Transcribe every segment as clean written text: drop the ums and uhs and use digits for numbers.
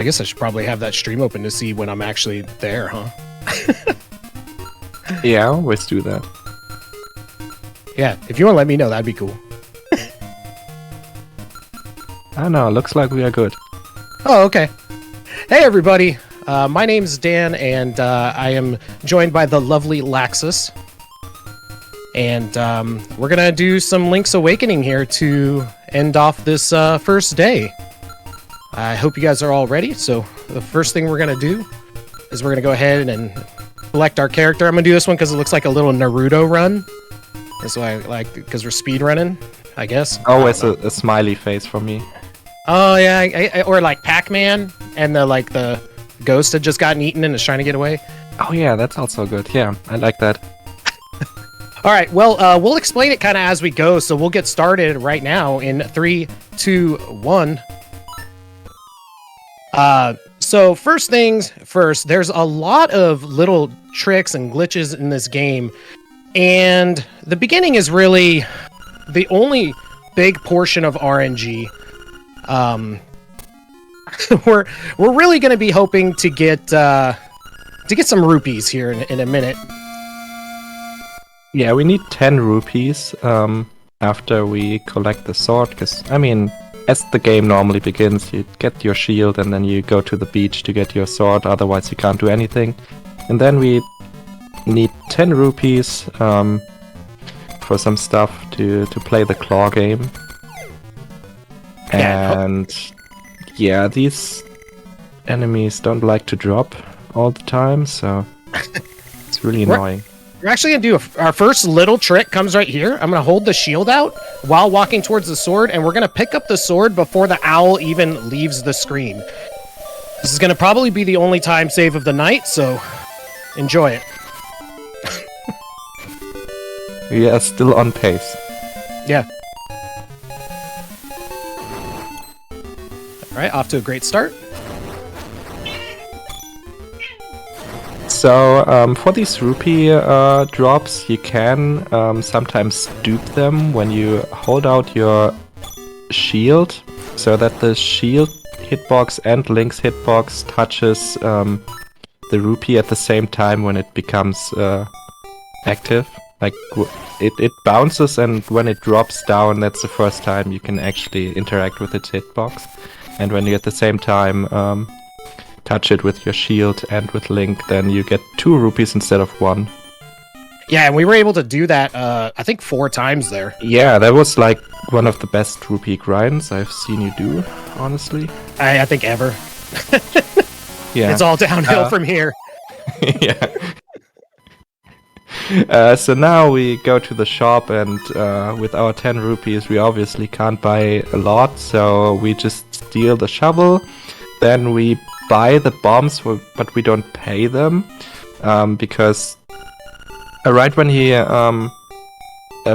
I guess I should probably have that stream open to see when I'm actually there, huh? Yeah, I always do that. Yeah, if you want to let me know, that'd be cool. I don't know, looks like we are good. Oh, okay. Hey, everybody. My name's Dan, and I am joined by the lovely Laxus. And we're going to do some Link's Awakening here to end off this first day. I hope you guys are all ready. So the first thing we're going to do is we're going to go ahead and select our character. I'm going to do this one because it looks like a little Naruto run. That's why I like, because we're speed running, I guess. Oh, it's a smiley face for me. Oh, yeah. Or like Pac-Man, and the ghost had just gotten eaten and is trying to get away. Oh, yeah, that's also good. Yeah, I like that. All right, well, we'll explain it kind of as we go, so we'll get started right now in 3, 2, 1. So first things first, there's a lot of little tricks and glitches in this game, and the beginning is really the only big portion of RNG. We're really going to be hoping to get some rupees here in a minute. Yeah, we need 10 rupees after we collect the sword, because, I mean, as the game normally begins, you get your shield and then you go to the beach to get your sword, otherwise you can't do anything. And then we need 10 rupees for some stuff to play the claw game. And yeah, these enemies don't like to drop all the time, so it's really annoying. We're actually going to do our first little trick comes right here. I'm going to hold the shield out while walking towards the sword, and we're going to pick up the sword before the owl even leaves the screen. This is going to probably be the only time save of the night, so enjoy it. We are still on pace. Yeah. Alright, off to a great start. So, for these rupee drops, you can sometimes dupe them when you hold out your shield, so that the shield hitbox and Link's hitbox touches the rupee at the same time when it becomes active. Like, it bounces, and when it drops down, that's the first time you can actually interact with its hitbox. And when you at the same time touch it with your shield and with Link, then you get 2 rupees instead of 1. Yeah, and we were able to do that, I think 4 times there. Yeah, that was like one of the best rupee grinds I've seen you do, honestly. I think ever. Yeah. It's all downhill from here. Yeah. So now we go to the shop, and with our 10 rupees we obviously can't buy a lot, so we just steal the shovel, then we buy the bombs, but we don't pay them, because right when he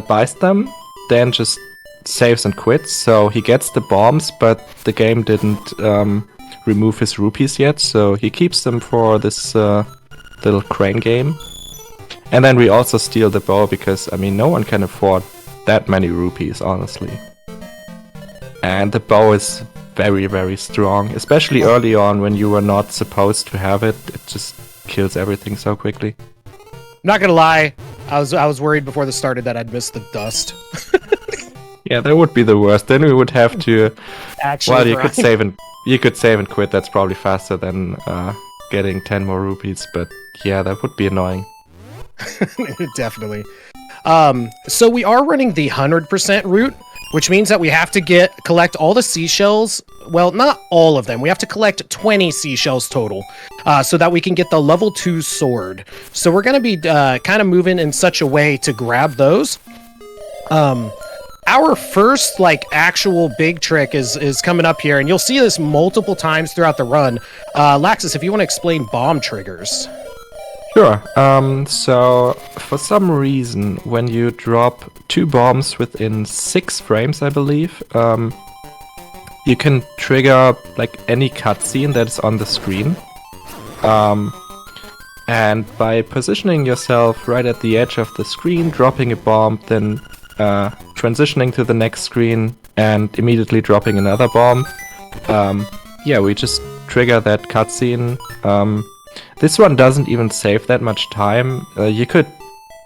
buys them, Dan just saves and quits, so he gets the bombs, but the game didn't remove his rupees yet, so he keeps them for this little crane game. And then we also steal the bow, because, I mean, no one can afford that many rupees, honestly. And the bow is very, very strong, especially early on when you were not supposed to have it. It just kills everything so quickly. Not gonna lie, I was worried before this started that I'd miss the dust. Yeah, that would be the worst. Then we would have to. Actually, well, you could save and quit. That's probably faster than getting 10 more rupees. But yeah, that would be annoying. Definitely. So we are running the 100% route, which means that we have to collect all the seashells. Well, not all of them. We have to collect 20 seashells total, so that we can get the level 2 sword. So we're going to be kind of moving in such a way to grab those. Our first, actual big trick is coming up here, and you'll see this multiple times throughout the run. Laxus, if you want to explain bomb triggers. Sure. So for some reason, when you drop 2 bombs within 6 frames, I believe, you can trigger any cutscene that's on the screen. And by positioning yourself right at the edge of the screen, dropping a bomb, then transitioning to the next screen and immediately dropping another bomb, yeah, we just trigger that cutscene. This one doesn't even save that much time. You could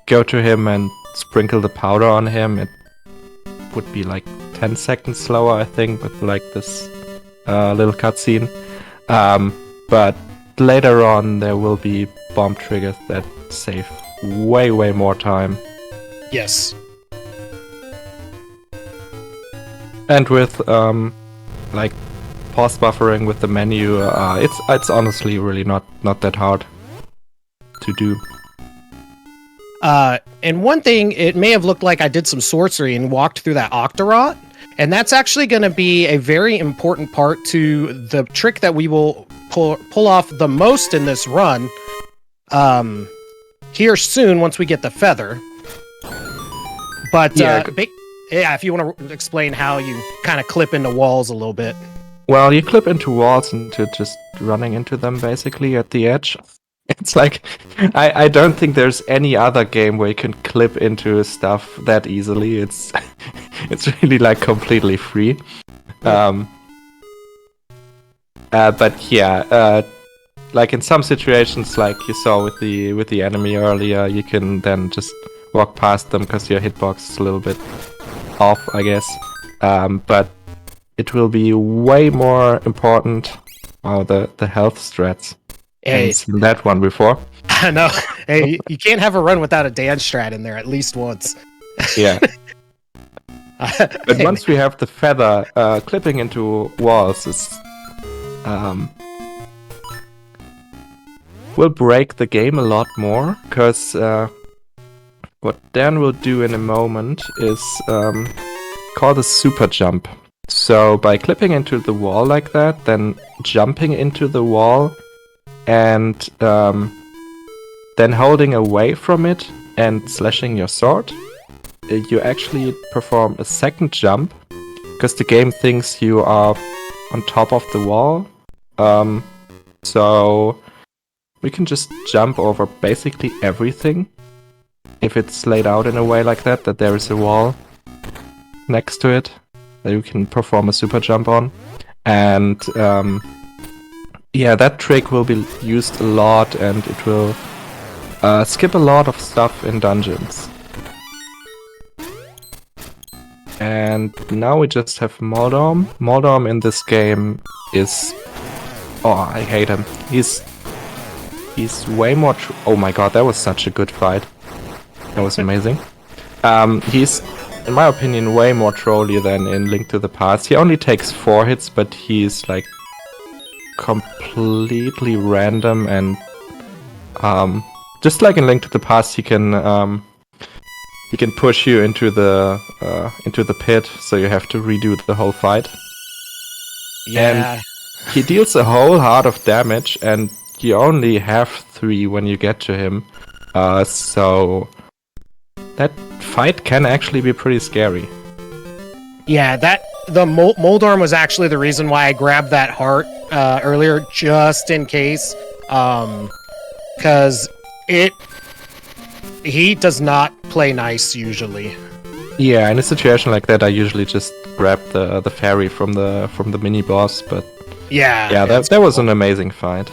go to him and sprinkle the powder on him. It would be like 10 seconds slower, I think, with like this little cutscene. But later on, there will be bomb triggers that save way more time. Yes. And with like pause buffering with the menu, it's honestly really not that hard to do. And one thing, it may have looked like I did some sorcery and walked through that Octorot, and that's actually going to be a very important part to the trick that we will pull off the most in this run here soon once we get the feather. But yeah, if you want to explain how you kind of clip into walls a little bit. Well, you clip into walls into just running into them basically at the edge. It's like, I don't think there's any other game where you can clip into stuff that easily. It's really like completely free. But yeah, like in some situations, like you saw with the enemy earlier, you can then just walk past them because your hitbox is a little bit off, I guess. But it will be way more important. Oh, the health strats. I haven't seen that one before. I know. Hey, you can't have a run without a dance strat in there at least once. Yeah. But once we have the feather, clipping into walls is will break the game a lot more, because what Dan will do in a moment is called a super jump. So by clipping into the wall like that, then jumping into the wall, and then holding away from it and slashing your sword, you actually perform a second jump, because the game thinks you are on top of the wall. So we can just jump over basically everything if it's laid out in a way like that there is a wall next to it that you can perform a super jump on. And yeah, that trick will be used a lot, and it will skip a lot of stuff in dungeons. And now we just have Moldorm. Moldorm in this game is... Oh, I hate him. He's way more... Oh my god, that was such a good fight. That was amazing. He's, in my opinion, way more trolly than in Link to the Past. He only takes 4 hits, but he's like completely random, and just like in Link to the Past, he can push you into the pit, so you have to redo the whole fight. Yeah. And he deals a whole heart of damage, and you only have 3 when you get to him. So that fight can actually be pretty scary. Yeah, the Moldorm was actually the reason why I grabbed that heart earlier, just in case, because he does not play nice usually. Yeah, in a situation like that, I usually just grab the fairy from the mini boss. But yeah, that was an amazing fight.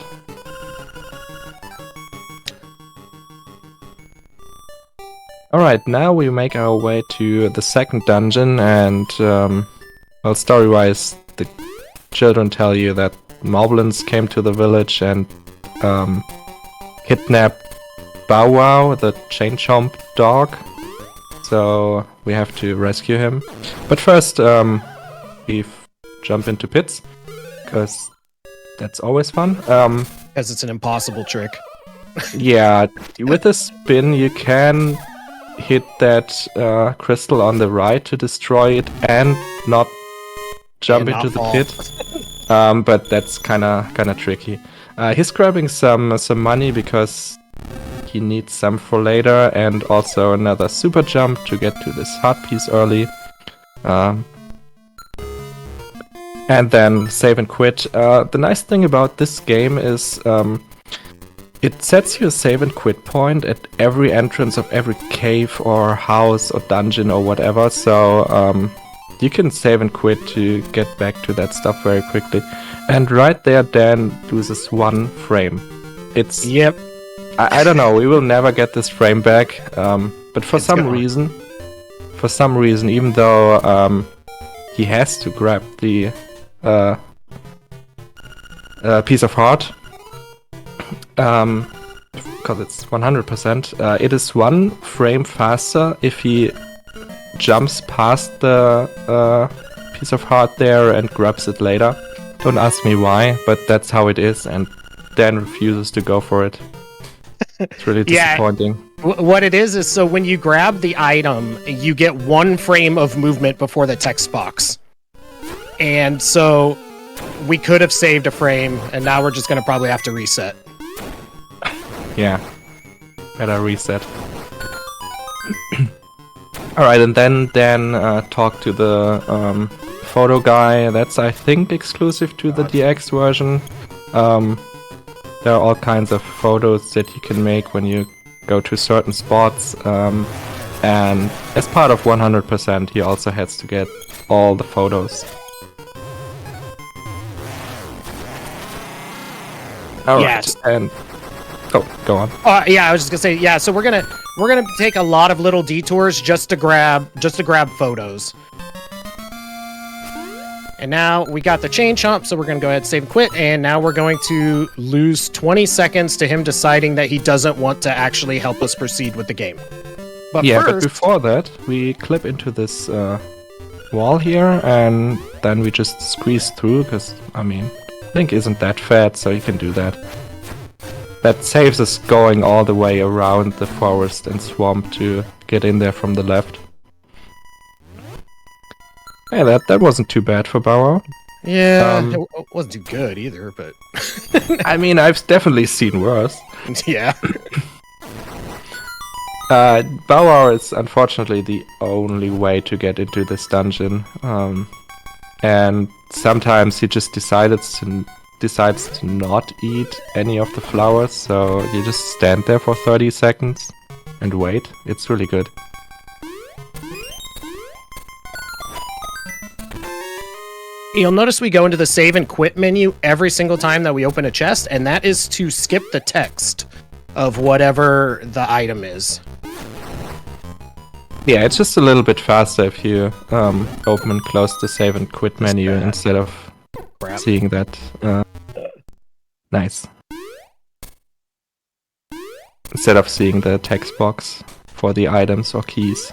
Alright, now we make our way to the second dungeon, and well, story-wise, the children tell you that moblins came to the village and kidnapped Bow Wow, the chain chomp dog. So we have to rescue him. But first, we jump into pits, because that's always fun. Because it's an impossible trick. Yeah, with a spin you can hit that crystal on the right to destroy it and not jump into the pit. But that's kinda tricky. He's grabbing some money because he needs some for later, and also another super jump to get to this heart piece early. And then save and quit. The nice thing about this game is it sets you a save and quit point at every entrance of every cave or house or dungeon or whatever. So you can save and quit to get back to that stuff very quickly. And right there, Dan loses 1 frame. It's... Yep. I don't know, we will never get this frame back. But for some reason, even though he has to grab the piece of heart, because it's 100%, it is 1 frame faster if he jumps past the piece of heart there and grabs it later. Don't ask me why, but that's how it is, and Dan refuses to go for it. It's really disappointing. What it is so when you grab the item, you get 1 frame of movement before the text box. And so we could have saved a frame, and now we're just going to probably have to reset. Yeah. Better reset. Alright, and then Dan talked to the photo guy. That's, I think, exclusive to the DX version. There are all kinds of photos that you can make when you go to certain spots. And as part of 100%, he also has to get all the photos. Alright, Yes. And... Oh, go on. Yeah, I was just gonna say, yeah, so we're gonna take a lot of little detours just to grab photos. And now we got the chain chomp, so we're gonna go ahead and save and quit, and now we're going to lose 20 seconds to him deciding that he doesn't want to actually help us proceed with the game. But Yeah, but first, before that, we clip into this wall here, and then we just squeeze through, because, I mean, Link isn't that fat, so you can do that. That saves us going all the way around the forest and swamp to get in there from the left. Yeah, that wasn't too bad for Bauer. yeah, it wasn't too good either, but I mean, I've definitely seen worse. yeah. Bauer is unfortunately the only way to get into this dungeon. And sometimes he just decides to not eat any of the flowers, so you just stand there for 30 seconds and wait. It's really good. You'll notice we go into the save and quit menu every single time that we open a chest, and that is to skip the text of whatever the item is. Yeah, it's just a little bit faster if you open and close the save and quit menu instead of seeing that. Nice. Instead of seeing the text box for the items or keys.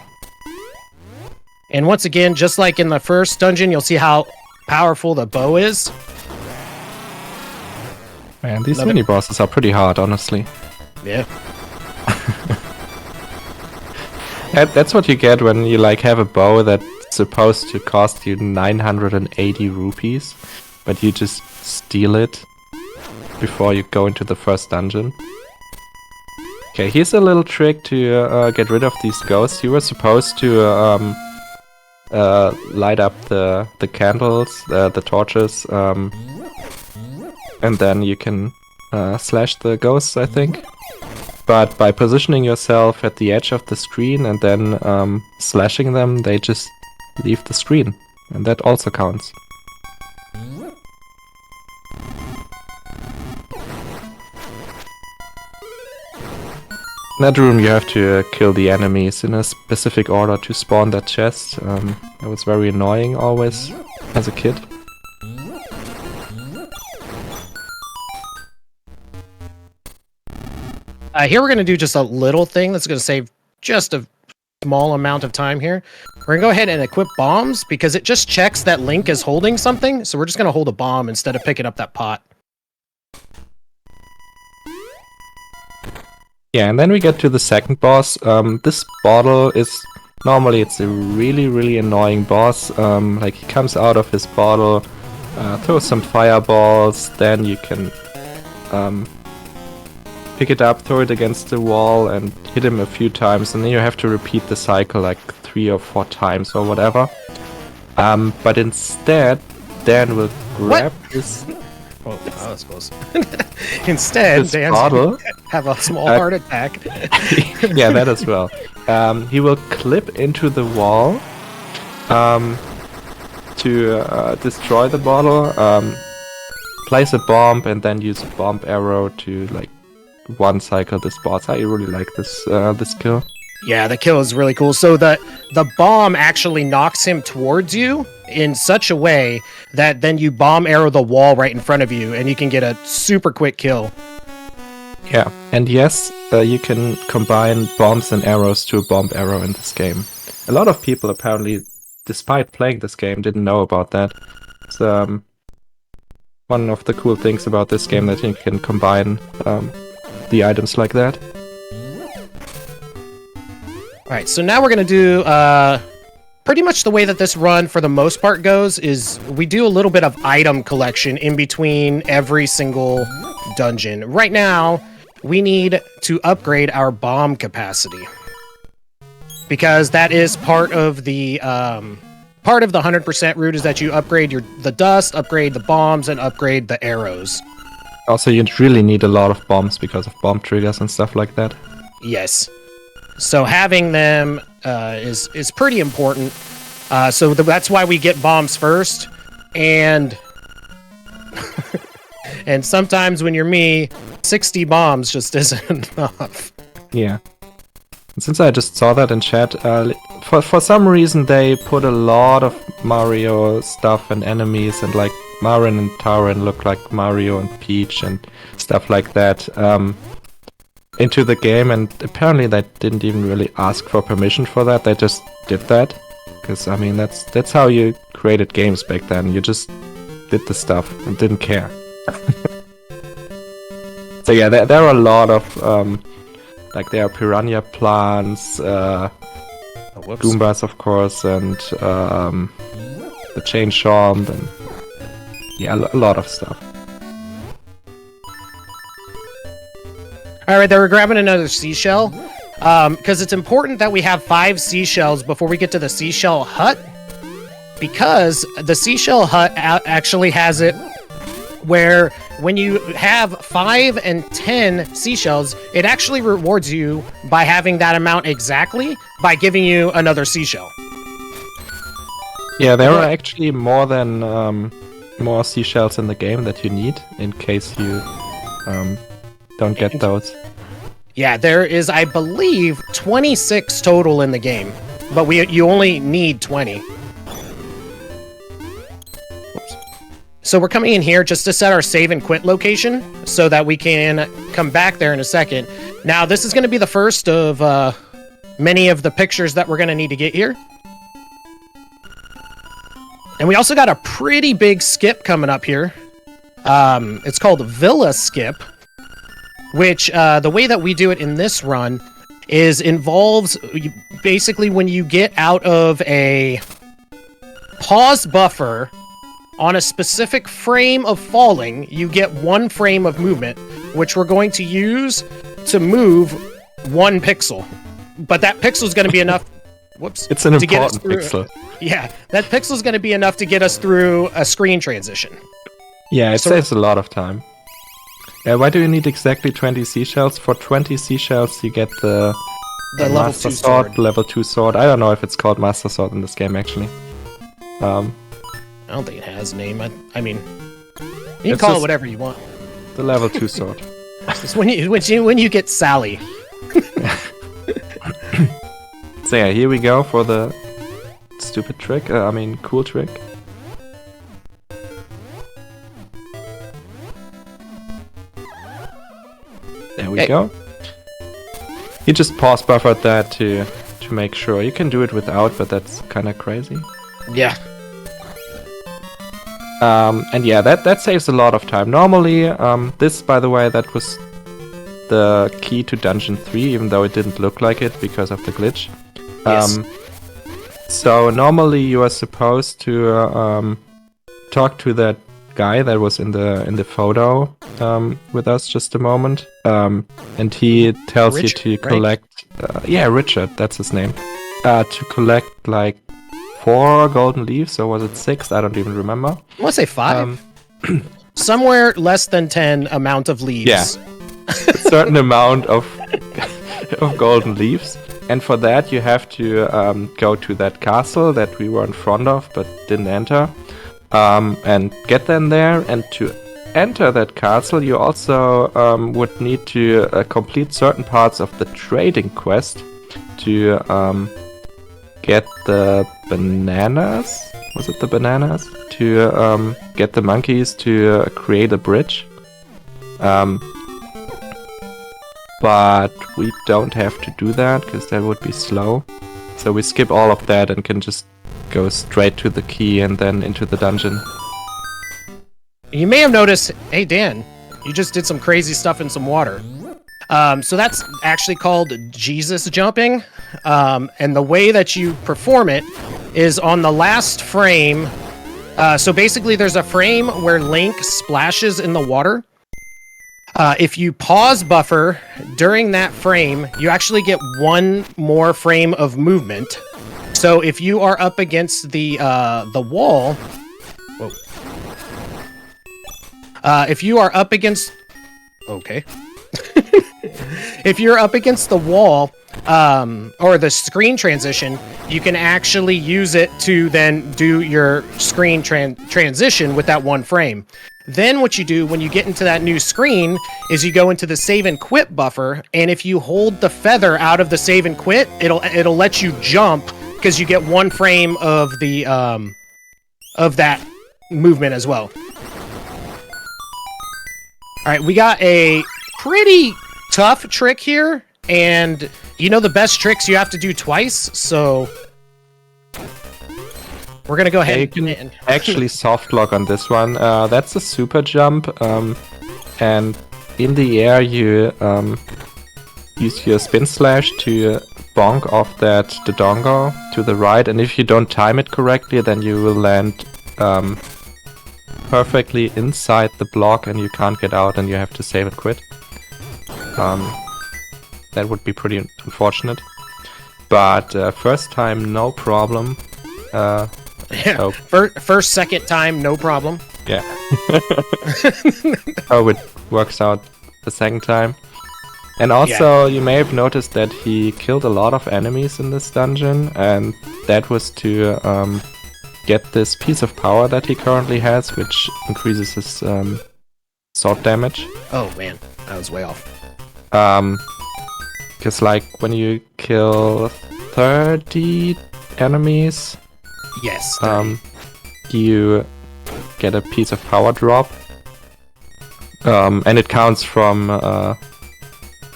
And once again, just like in the first dungeon, you'll see how powerful the bow is. Man, these mini bosses are pretty hard, honestly. Yeah. That's what you get when you have a bow that's supposed to cost you 980 rupees, but you just steal it before you go into the first dungeon. Okay, here's a little trick to get rid of these ghosts. You were supposed to light up the candles, the torches, and then you can slash the ghosts, I think. But by positioning yourself at the edge of the screen and then slashing them, they just leave the screen. And that also counts. In that room you have to kill the enemies in a specific order to spawn that chest. That was very annoying always as a kid. Here we're going to do just a little thing that's going to save just a small amount of time here. We're going to go ahead and equip bombs because it just checks that Link is holding something. So we're just going to hold a bomb instead of picking up that pot. Yeah, and then we get to the second boss. This bottle is... Normally it's a really, really annoying boss. He comes out of his bottle, throws some fireballs, then you can pick it up, throw it against the wall, and hit him a few times, and then you have to repeat the cycle 3 or 4 times or whatever. But instead, Dan will grab this... Oh, that's close. Instead, Dan's bottle, have a small heart attack. Yeah, that as well. He will clip into the wall, to destroy the bottle, place a bomb and then use a bomb arrow to like one cycle this boss. I really like this kill. Yeah, the kill is really cool. So the bomb actually knocks him towards you in such a way that then you bomb arrow the wall right in front of you and you can get a super quick kill. Yeah, and yes, you can combine bombs and arrows to a bomb arrow in this game. A lot of people apparently, despite playing this game, didn't know about that. It's one of the cool things about this game, that you can combine the items like that. Alright, so now we're going to do pretty much the way that this run for the most part goes is we do a little bit of item collection in between every single dungeon. Right now, we need to upgrade our bomb capacity, because that is part of the 100% route, is that you upgrade the dust, upgrade the bombs, and upgrade the arrows. Also, you really need a lot of bombs because of bomb triggers and stuff like that. Yes. So having them is pretty important. So that's why we get bombs first, and and sometimes when you're me, 60 bombs just isn't enough. Yeah. And since I just saw that in chat, for some reason they put a lot of Mario stuff and enemies, and like Marin and Tarin look like Mario and Peach and stuff like that into the game, and apparently they didn't even really ask for permission for that. They just did that because, I mean, that's how you created games back then. You just did the stuff and didn't care. So yeah, there are a lot of like there are piranha plants, Goombas of course, and the chain chomp, and yeah, a lot of stuff. Alright, we're grabbing another seashell, because it's important that we have 5 seashells before we get to the seashell hut, because the seashell hut actually has it where when you have 5 and 10 seashells, it actually rewards you by having that amount exactly by giving you another seashell. Yeah, there are actually more seashells in the game that you need in case you don't get those. Yeah, there is, I believe, 26 total in the game, but you only need 20. Whoops. So we're coming in here just to set our save and quit location so that we can come back there in a second. Now, this is going to be the first of many of the pictures that we're going to need to get here. And we also got a pretty big skip coming up here. It's called Villa Skip, which the way that we do it in this run is involves basically when you get out of a pause buffer on a specific frame of falling, you get 1 frame of movement, which we're going to use to move 1 pixel. But that pixel is going to be enough. Whoops. It's an important pixel. Yeah, that pixel is going to be enough to get us through a screen transition. Yeah, it saves a lot of time. Why do you need exactly 20 seashells? For 20 seashells, you get the level Master 2 sword, level 2 sword. I don't know if it's called Master Sword in this game, actually. I don't think it has a name. I mean, you can call it whatever you want. The level 2 sword. It's when you get Sally. So yeah, here we go for the stupid trick. Cool trick. There we go. You just pause buffered that to make sure. You can do it without, but that's kind of crazy. Yeah. And yeah, that saves a lot of time. Normally, this, by the way, that was the key to Dungeon 3, even though it didn't look like it because of the glitch. Yes. So normally you are supposed to talk to that guy that was in the photo with us just a moment, and he tells Richard, you to collect. Yeah, Richard, that's his name. To collect like 4 golden leaves, or was it 6? I don't even remember. I want to say 5. Somewhere less than 10 amount of leaves. Yeah, a certain amount of golden leaves. And for that, you have to go to that castle that we were in front of but didn't enter. and get them there. And to enter that castle, you also would need to complete certain parts of the trading quest to get the bananas. Was it the bananas? To get the monkeys to create a bridge. But we don't have to do that because that would be slow. So we skip all of that and can just go straight to the key and then into the dungeon. You may have noticed, hey Dan, you just did some crazy stuff in some water. So that's actually called Jesus jumping. And the way that you perform it is on the last frame. So basically there's a frame where Link splashes in the water. If you pause buffer during that frame, you actually get one more frame of movement. So if you are up against the wall, whoa. If you are up against, okay. If you're up against the wall, or the screen transition, you can actually use it to then do your screen transition with that one frame. Then what you do when you get into that new screen is you go into the save and quit buffer, and if you hold the feather out of the save and quit, it'll let you jump because you get one frame of the of that movement as well. All right, we got a pretty tough trick here, and you know the best tricks you have to do twice, so we're gonna go ahead You can actually soft lock on this one. That's a super jump, and in the air you use your spin slash to bonk off the dongo to the right, and if you don't time it correctly, then you will land perfectly inside the block and you can't get out and you have to save and quit. That would be pretty unfortunate. But first time, no problem. Yeah. Oh. First, second time, no problem. Yeah. Oh, it works out the second time. And also, you may have noticed that he killed a lot of enemies in this dungeon, and that was to get this piece of power that he currently has, which increases his sword damage. Oh man, I was way off. Because like when you kill 30 enemies, yes, you get a piece of power drop, and it counts from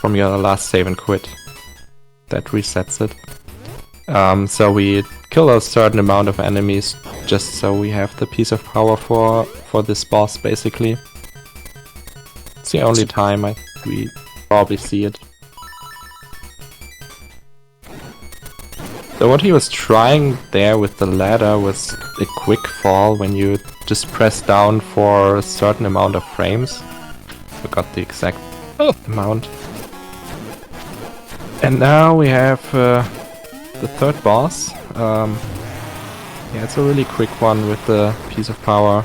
your last save and quit. That resets it. So we kill a certain amount of enemies just so we have the piece of power for this boss, basically. It's the only time we probably see it. So what he was trying there with the ladder was a quick fall when you just press down for a certain amount of frames. Forgot the exact amount. And now we have the third boss. Yeah, it's a really quick one with the piece of power.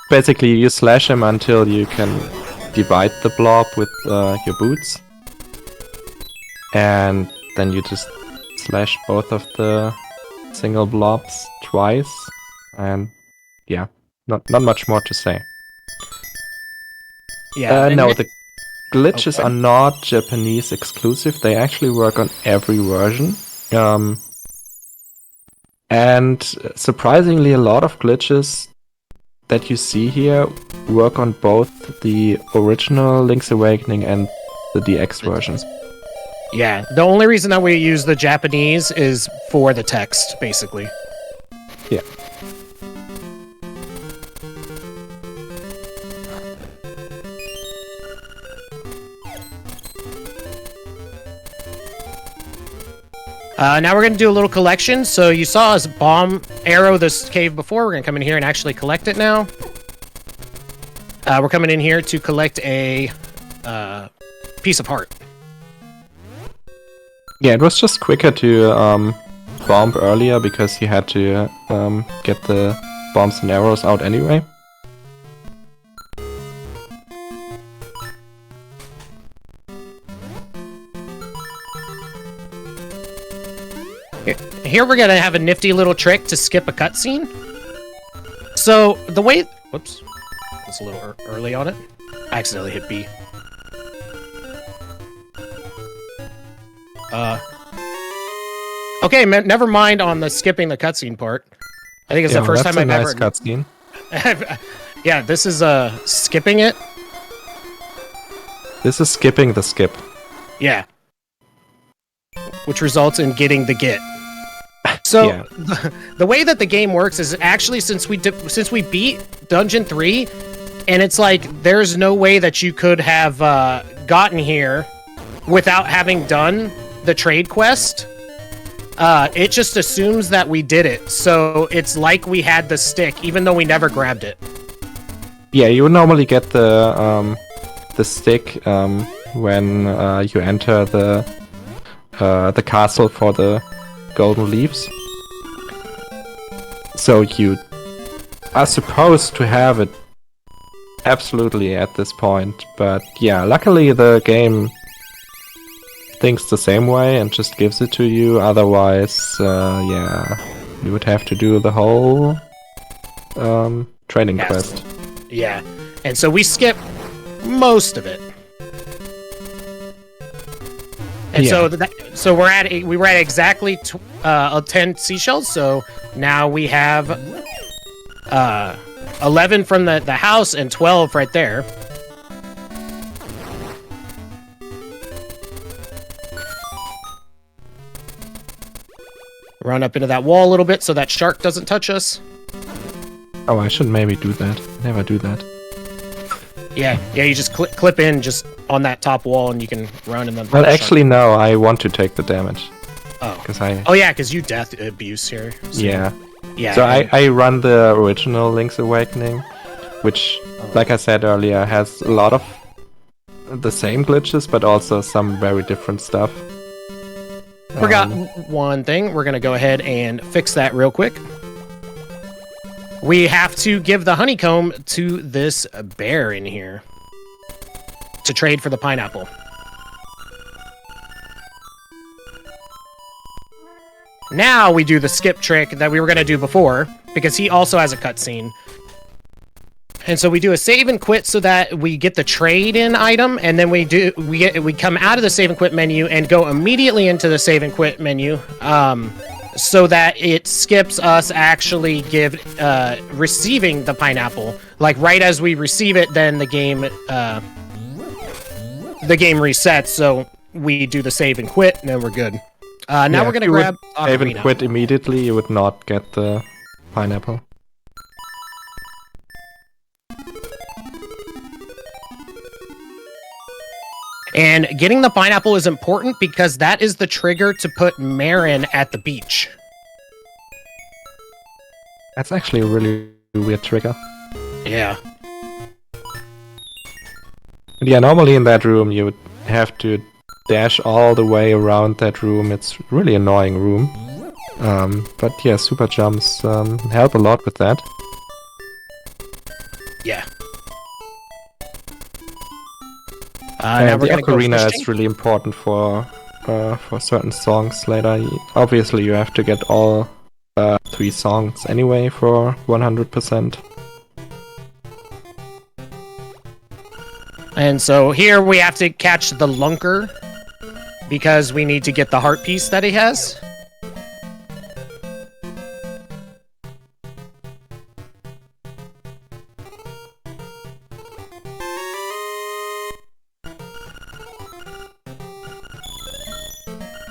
Basically, you slash him until you can divide the blob with your boots. And then you just slash both of the single blobs twice. And yeah, not much more to say. Yeah. No, the glitches are not Japanese exclusive. They actually work on every version. And surprisingly, a lot of glitches that you see here work on both the original Link's Awakening and the DX versions. Yeah, the only reason that we use the Japanese is for the text, basically. Yeah. Now we're going to do a little collection. So you saw us bomb arrow this cave before. We're going to come in here and actually collect it now. We're coming in here to collect a piece of heart. Yeah, it was just quicker to bomb earlier because you had to get the bombs and arrows out anyway. Here we're going to have a nifty little trick to skip a cutscene. So the way, whoops, it's a little early on it. I accidentally hit B. Okay, never mind on the skipping the cutscene part. I think it's the first time I've ever. That's a nice cutscene. Yeah, this is skipping it. This is skipping the skip. Yeah. Which results in getting the get. So Yeah. the way that the game works is actually since we beat Dungeon 3, and it's like there's no way that you could have gotten here without having done the trade quest. It just assumes that we did it, so it's like we had the stick, even though we never grabbed it. Yeah, you normally get the stick when you enter the castle for the golden leaves. So you are supposed to have it absolutely at this point, but yeah, luckily the game thinks the same way and just gives it to you. Otherwise, yeah, you would have to do the whole training quest. Yeah, and so we skip most of it. And so we were at exactly 10 seashells. So now we have 11 from the house and 12 right there. Run up into that wall a little bit so that shark doesn't touch us. Oh, I should maybe do that. Never do that. Yeah, you just clip in just on that top wall and you can run and then... Well, actually, no, I want to take the damage. Oh. Because you death abuse here. So. Yeah. Yeah. So I run the original Link's Awakening, which, like I said earlier, has a lot of the same glitches, but also some very different stuff. Forgot one thing. We're going to go ahead and fix that real quick. We have to give the honeycomb to this bear in here to trade for the pineapple. Now we do the skip trick that we were going to do before, because he also has a cutscene. And so we do a save and quit so that we get the trade-in item, and then we come out of the save and quit menu and go immediately into the save and quit menu, so that it skips us actually receiving the pineapple. Like right as we receive it, then the game resets. So we do the save and quit, and then we're good. Now we're gonna grab save and quit immediately. You would not get the pineapple. And getting the pineapple is important because that is the trigger to put Marin at the beach. That's actually a really weird trigger. Yeah. But yeah, normally in that room you would have to dash all the way around that room. It's a really annoying room. But yeah, super jumps help a lot with that. Yeah. And the ocarina is really important for certain songs later. Obviously, you have to get all 3 songs anyway for 100%. And so here we have to catch the lunker because we need to get the heart piece that he has.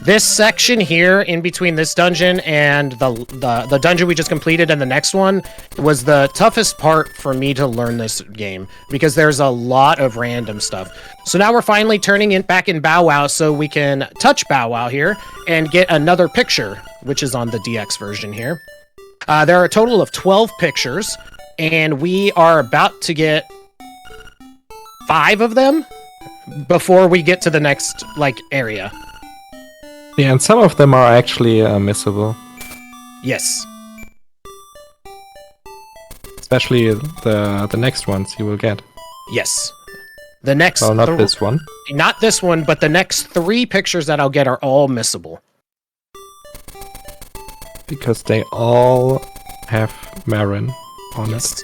This section here, in between this dungeon and the dungeon we just completed and the next one, was the toughest part for me to learn this game, because there's a lot of random stuff. So now we're finally turning it back in Bow Wow so we can touch Bow Wow here and get another picture, which is on the DX version here. There are a total of 12 pictures, and we are about to get 5 of them before we get to the next, area. Yeah, and some of them are actually missable. Yes. Especially the next ones you will get. Yes. The next... Well, not this one. Not this one, but the next 3 pictures that I'll get are all missable. Because they all have Marin. on Yes. it.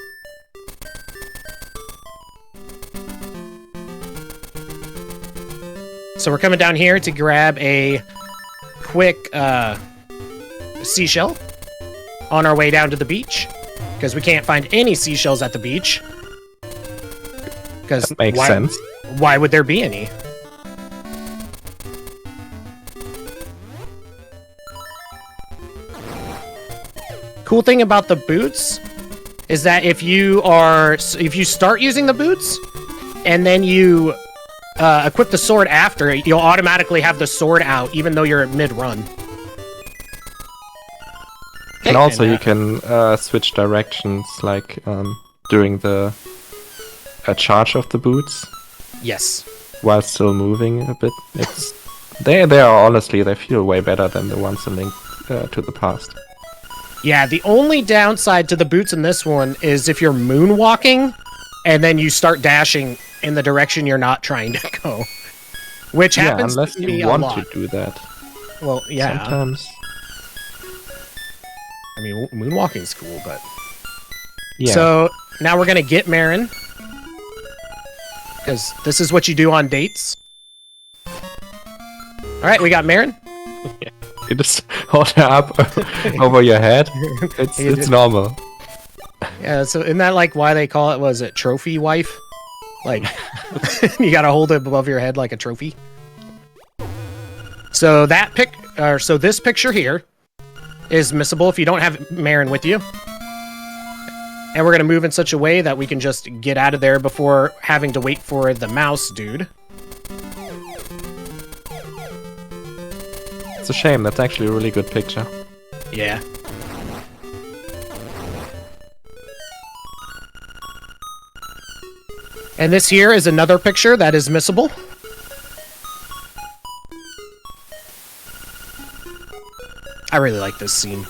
So we're coming down here to grab a quick seashell on our way down to the beach, because we can't find any seashells at the beach. Because That makes sense. Why would there be any? Cool thing about the boots is that if you start using the boots and then you equip the sword after, you'll automatically have the sword out even though you're at mid-run. And also you can switch directions, like during the charge of the boots, Yes. while still moving a bit. It's they are honestly, they feel way better than the ones in Link to the Past. Yeah, the only downside to the boots in this one is if you're moonwalking and then you start dashing in the direction you're not trying to go, which happens unless to me you a want lot. to do that. Well, yeah. Sometimes. I mean, moonwalking's cool, but... Yeah. So, now we're gonna get Marin. Because this is what you do on dates. Alright, we got Marin. You just hold her up over your head. It's normal. Yeah, so isn't that like why they call it, was it trophy wife? Like, you gotta hold it above your head like a trophy. So so this picture here is missable if you don't have Marin with you. And we're gonna move in such a way that we can just get out of there before having to wait for the mouse dude. It's a shame. That's actually a really good picture. Yeah. And this here is another picture that is missable. I really like this scene.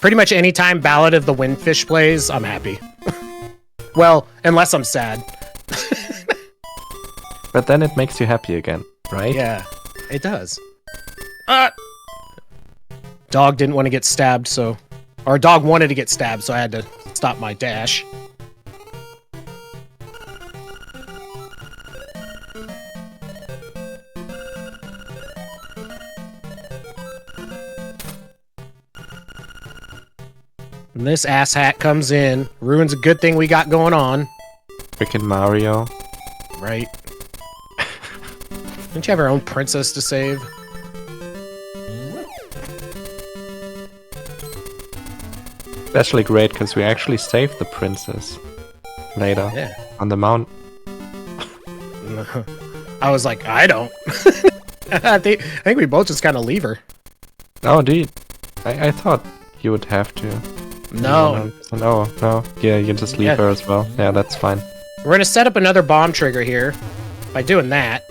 Pretty much anytime Ballad of the Windfish plays, I'm happy. Well, unless I'm sad. But then it makes you happy again, right? Yeah, it does. Dog didn't want to get stabbed, so... Or dog wanted to get stabbed, so I had to stop my dash. And this asshat comes in, ruins a good thing we got going on. Freaking Mario. Right. Don't you have our own princess to save? Especially great because we actually saved the princess later on the mount. I was like, I don't. I think we both just kind of leave her. Oh, dude. I thought you would have to. No. No. Yeah, you just leave her as well. Yeah, that's fine. We're going to set up another bomb trigger here by doing that.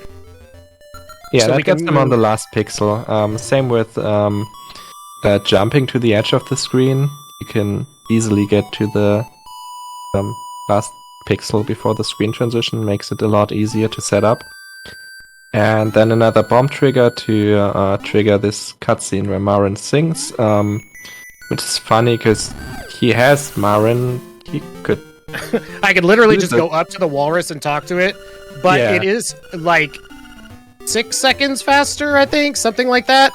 Yeah, So that we gets can them on the move- last pixel. Same with jumping to the edge of the screen. You can easily get to the last pixel before the screen transition. Makes it a lot easier to set up. And then another bomb trigger to trigger this cutscene where Marin sings. Which is funny because he has Marin. He could... I could literally Use just it. go up to the walrus and talk to it, but Yeah. it is like 6 seconds faster, I think, something like that,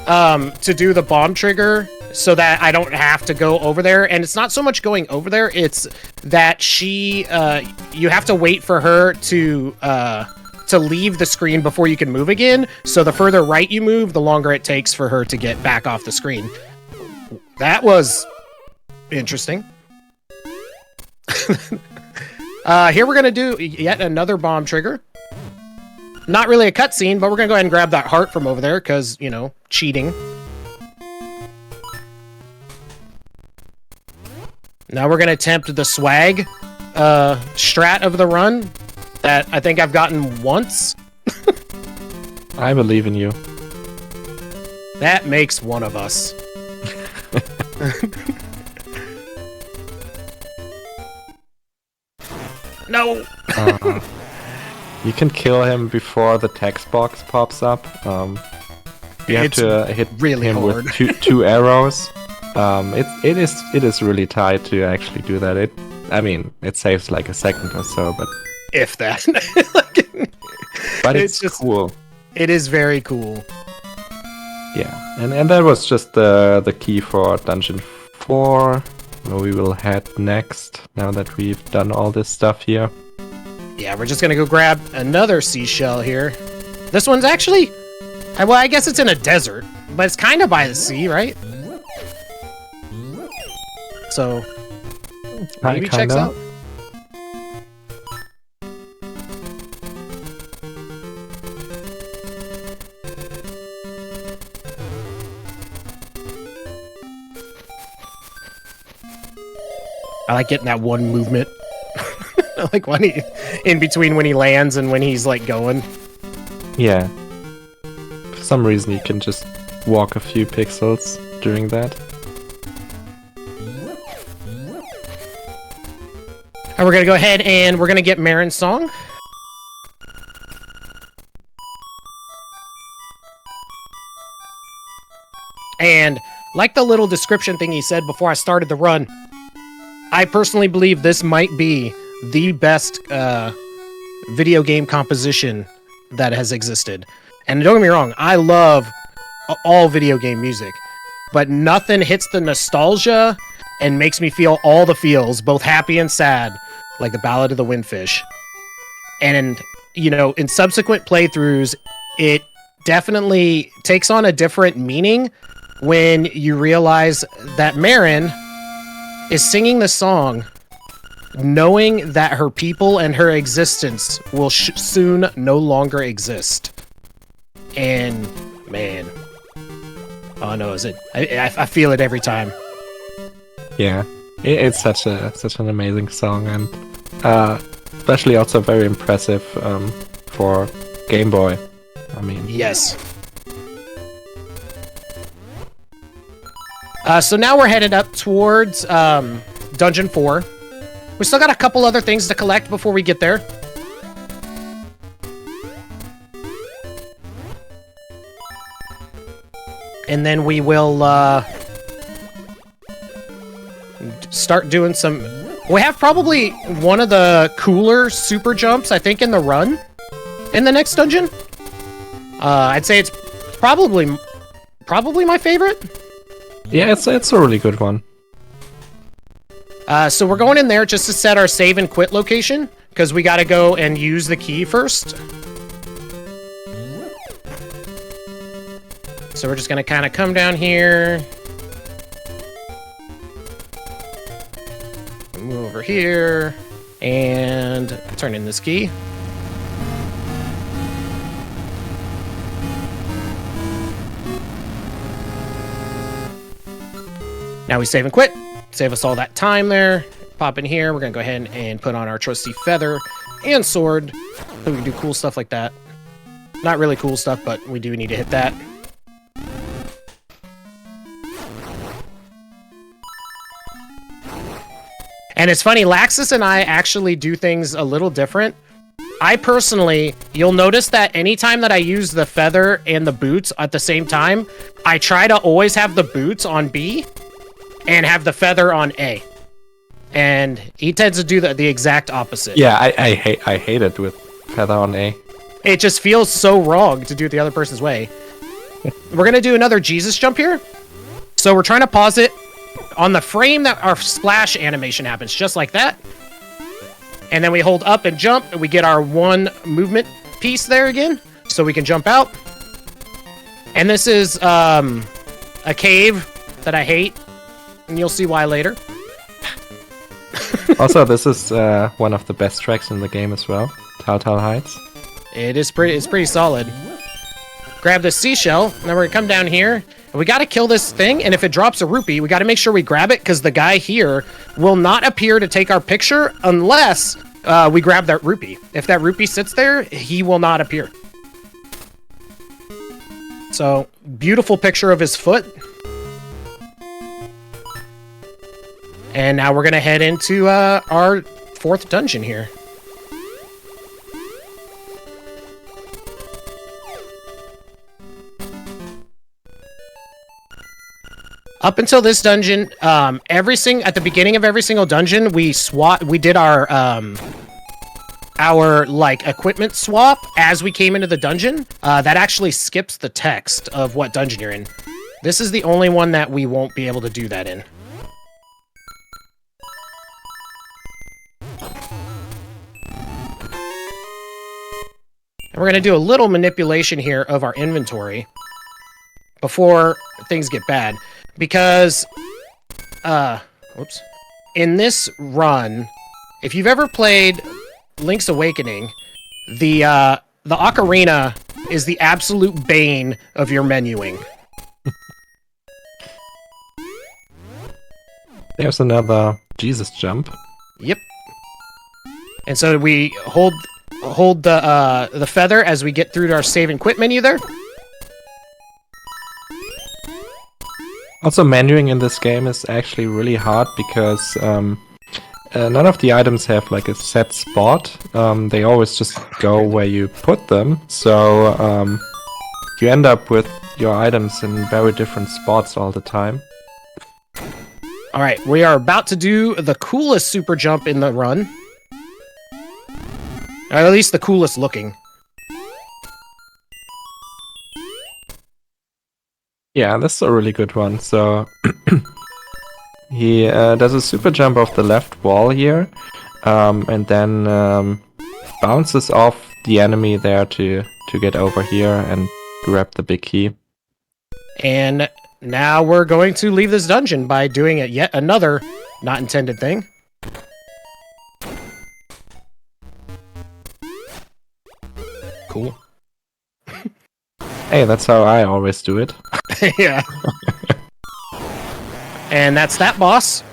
to do the bomb trigger so that I don't have to go over there. And it's not so much going over there, it's that you have to wait for her to leave the screen before you can move again. So the further right you move, the longer it takes for her to get back off the screen. That was interesting. Here we're gonna do yet another bomb trigger. Not really a cutscene, but we're gonna go ahead and grab that heart from over there, because, you know, cheating. Now we're gonna attempt the swag strat of the run that I think I've gotten once. I believe in you. That makes one of us. No! You can kill him before the text box pops up. You have It's to hit really him hard. with two arrows. It is really tight to actually do that. It saves like a second or so, but If that. it's just cool. It is very cool. Yeah, and that was just the key for Dungeon 4, where we will head next, now that we've done all this stuff here. Yeah, we're just gonna go grab another seashell here. This one's actually... well, I guess it's in a desert, but it's kind of by the sea, right? So, maybe checks out. I like getting that one movement. I like when he, in between when he lands and when he's like going. Yeah. For some reason you can just walk a few pixels during that. And we're gonna go ahead and we're gonna get Marin's song. And like the little description thing he said before I started the run, I personally believe this might be the best video game composition that has existed. And don't get me wrong, I love all video game music, but nothing hits the nostalgia and makes me feel all the feels, both happy and sad, like the Ballad of the Windfish. And, you know, in subsequent playthroughs, it definitely takes on a different meaning when you realize that Marin is singing the song knowing that her people and her existence will soon no longer exist. And, man. Oh no, is it? I feel it every time. Yeah, it's such an amazing song, and especially also very impressive for Game Boy. I mean, yes. So now we're headed up towards Dungeon 4. We still got a couple other things to collect before we get there. And then we will start doing some... We have probably one of the cooler super jumps, I think, in the run in the next dungeon. I'd say it's probably my favorite. Yeah, it's a really good one. So we're going in there just to set our save and quit location, because we got to go and use the key first. So we're just going to kind of come down here. Move over here. And turn in this key. Now we save and quit. Save us all that time there. Pop in here. We're going to go ahead and put on our trusty feather and sword. So we can do cool stuff like that. Not really cool stuff, but we do need to hit that. And it's funny, Laxus and I actually do things a little different. I personally, you'll notice that anytime that I use the feather and the boots at the same time, I try to always have the boots on B and have the feather on A. And he tends to do the exact opposite. Yeah, I hate it with feather on A. It just feels so wrong to do it the other person's way. We're going to do another Jesus jump here. So we're trying to pause it on the frame that our splash animation happens, just like that. And then we hold up and jump, and we get our one movement piece there again, so we can jump out. And this is a cave that I hate, and you'll see why later. Also, this is one of the best tracks in the game as well, Telltale Heights. It's pretty solid. Grab this seashell, and then we're gonna come down here, and we gotta kill this thing, and if it drops a rupee, we gotta make sure we grab it, because the guy here will not appear to take our picture unless we grab that rupee. If that rupee sits there, he will not appear. So, beautiful picture of his foot. And now we're gonna head into our fourth dungeon here. Up until this dungeon, at the beginning of every single dungeon, we did our like equipment swap as we came into the dungeon. That actually skips the text of what dungeon you're in. This is the only one that we won't be able to do that in. And we're going to do a little manipulation here of our inventory before things get bad. Because, in this run, if you've ever played Link's Awakening, the ocarina is the absolute bane of your menuing. There's another Jesus jump. Yep. And so we hold the feather as we get through to our save and quit menu there. Also, menuing in this game is actually really hard because none of the items have like a set spot. They always just go where you put them. So you end up with your items in very different spots all the time. Alright, we are about to do the coolest super jump in the run. Or at least the coolest looking. Yeah, this is a really good one. So he does a super jump off the left wall here, and then bounces off the enemy there to get over here and grab the big key. And now we're going to leave this dungeon by doing yet another not intended thing. Cool. Hey, that's how I always do it. Yeah. And that's that boss.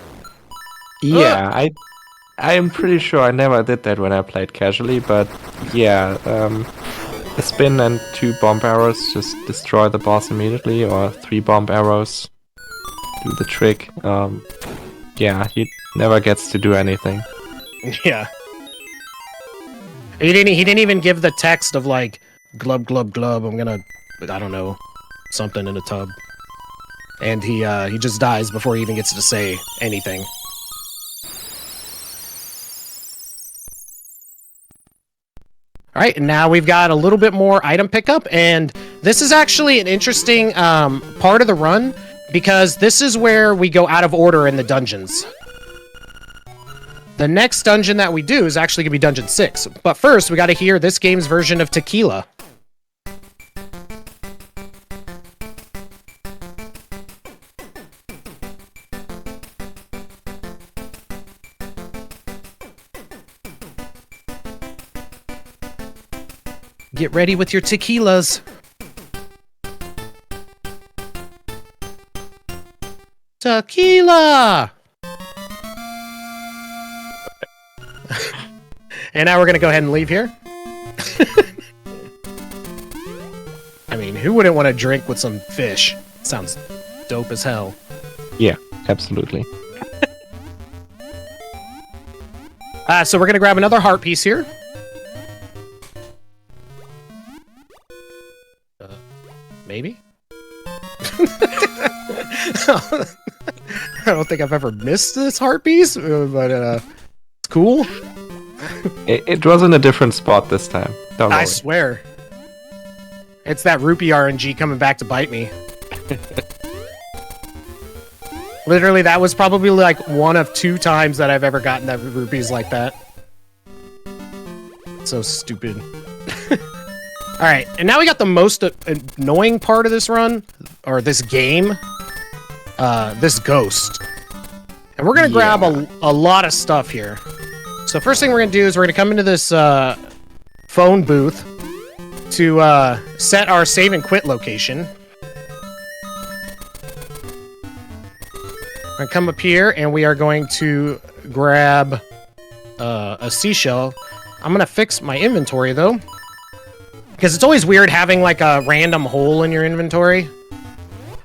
Yeah, I am pretty sure I never did that when I played casually, but yeah, a spin and 2 bomb arrows just destroy the boss immediately, or 3 bomb arrows do the trick. Yeah, he never gets to do anything. Yeah. He didn't even give the text of like glub glub glub. I'm gonna, I don't know, something in a tub. And he just dies before he even gets to say anything. All right, and now we've got a little bit more item pickup, and this is actually an interesting part of the run because this is where we go out of order in the dungeons. The next dungeon that we do is actually going to be Dungeon 6. But first, we got to hear this game's version of Tequila. Get ready with your tequilas. Tequila! And now we're going to go ahead and leave here. I mean, who wouldn't want to drink with some fish? Sounds dope as hell. Yeah, absolutely. So we're going to grab another heart piece here. Maybe? I don't think I've ever missed this heart piece, but it's cool. It was in a different spot this time. Don't worry. I swear. It's that rupee RNG coming back to bite me. Literally, that was probably like one of 2 times that I've ever gotten that rupees like that. So stupid. Alright, and now we got the most annoying part of this run, or this game. This ghost. And we're gonna grab a lot of stuff here. So first thing we're gonna do is we're gonna come into this phone booth to set our save and quit location. We're gonna come up here and we are going to grab a seashell. I'm gonna fix my inventory though, because it's always weird having like a random hole in your inventory.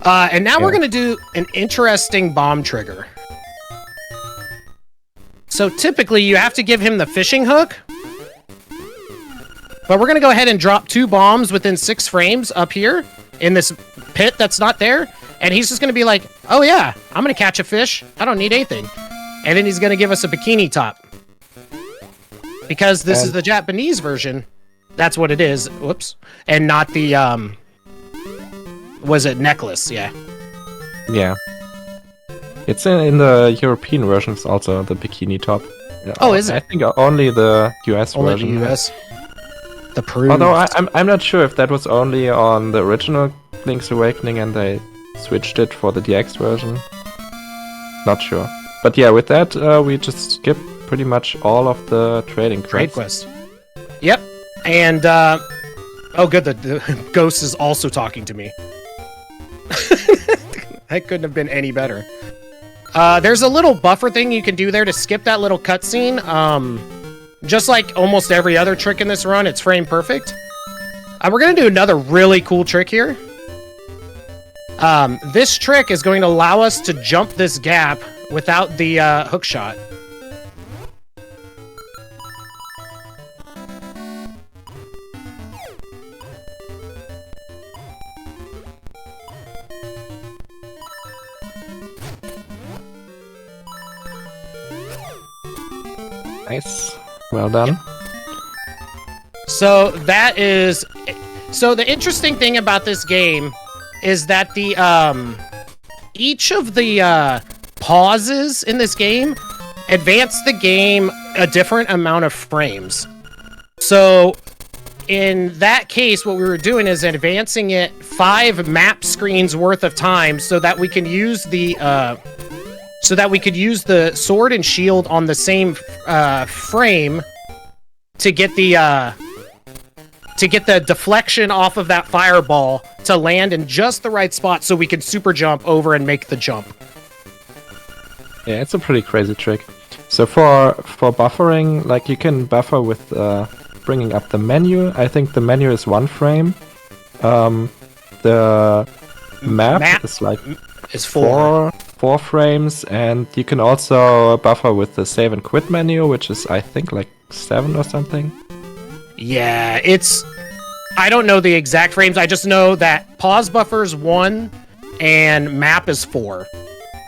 And now we're gonna do an interesting bomb trigger. So typically you have to give him the fishing hook, but we're gonna go ahead and drop 2 bombs within 6 frames up here in this pit that's not there, and he's just gonna be like, oh yeah, I'm gonna catch a fish. I don't need anything. And then he's gonna give us a bikini top. Because this is the Japanese version. That's what it is. Whoops. And not the, was it necklace? Yeah. Yeah. It's in the European versions also, the bikini top. Oh, is it? I think only the US Only version. the US. The Peru. Although I'm not sure if that was only on the original Link's Awakening and they switched it for the DX version. Not sure. But yeah, with that, we just skip pretty much all of the trading quests. Trade quest. Yep. And, oh good, the ghost is also talking to me. That couldn't have been any better. There's a little buffer thing you can do there to skip that little cutscene. Just like almost every other trick in this run, it's frame perfect. We're gonna do another really cool trick here. This trick is going to allow us to jump this gap without the hook shot. Nice. Well done. So that is... So the interesting thing about this game is that the, each of the, pauses in this game advance the game a different amount of frames. So in that case, what we were doing is advancing it 5 map screens worth of time so that we can use the, could use the sword and shield on the same frame to get the deflection off of that fireball to land in just the right spot so we can super jump over and make the jump. Yeah, it's a pretty crazy trick. So for buffering, like you can buffer with bringing up the menu. I think the menu is 1 frame. The map is like is 4 frames, and you can also buffer with the save and quit menu, which is I think like 7 or something. Yeah, I don't know the exact frames. I just know that pause buffer's 1 and map is 4.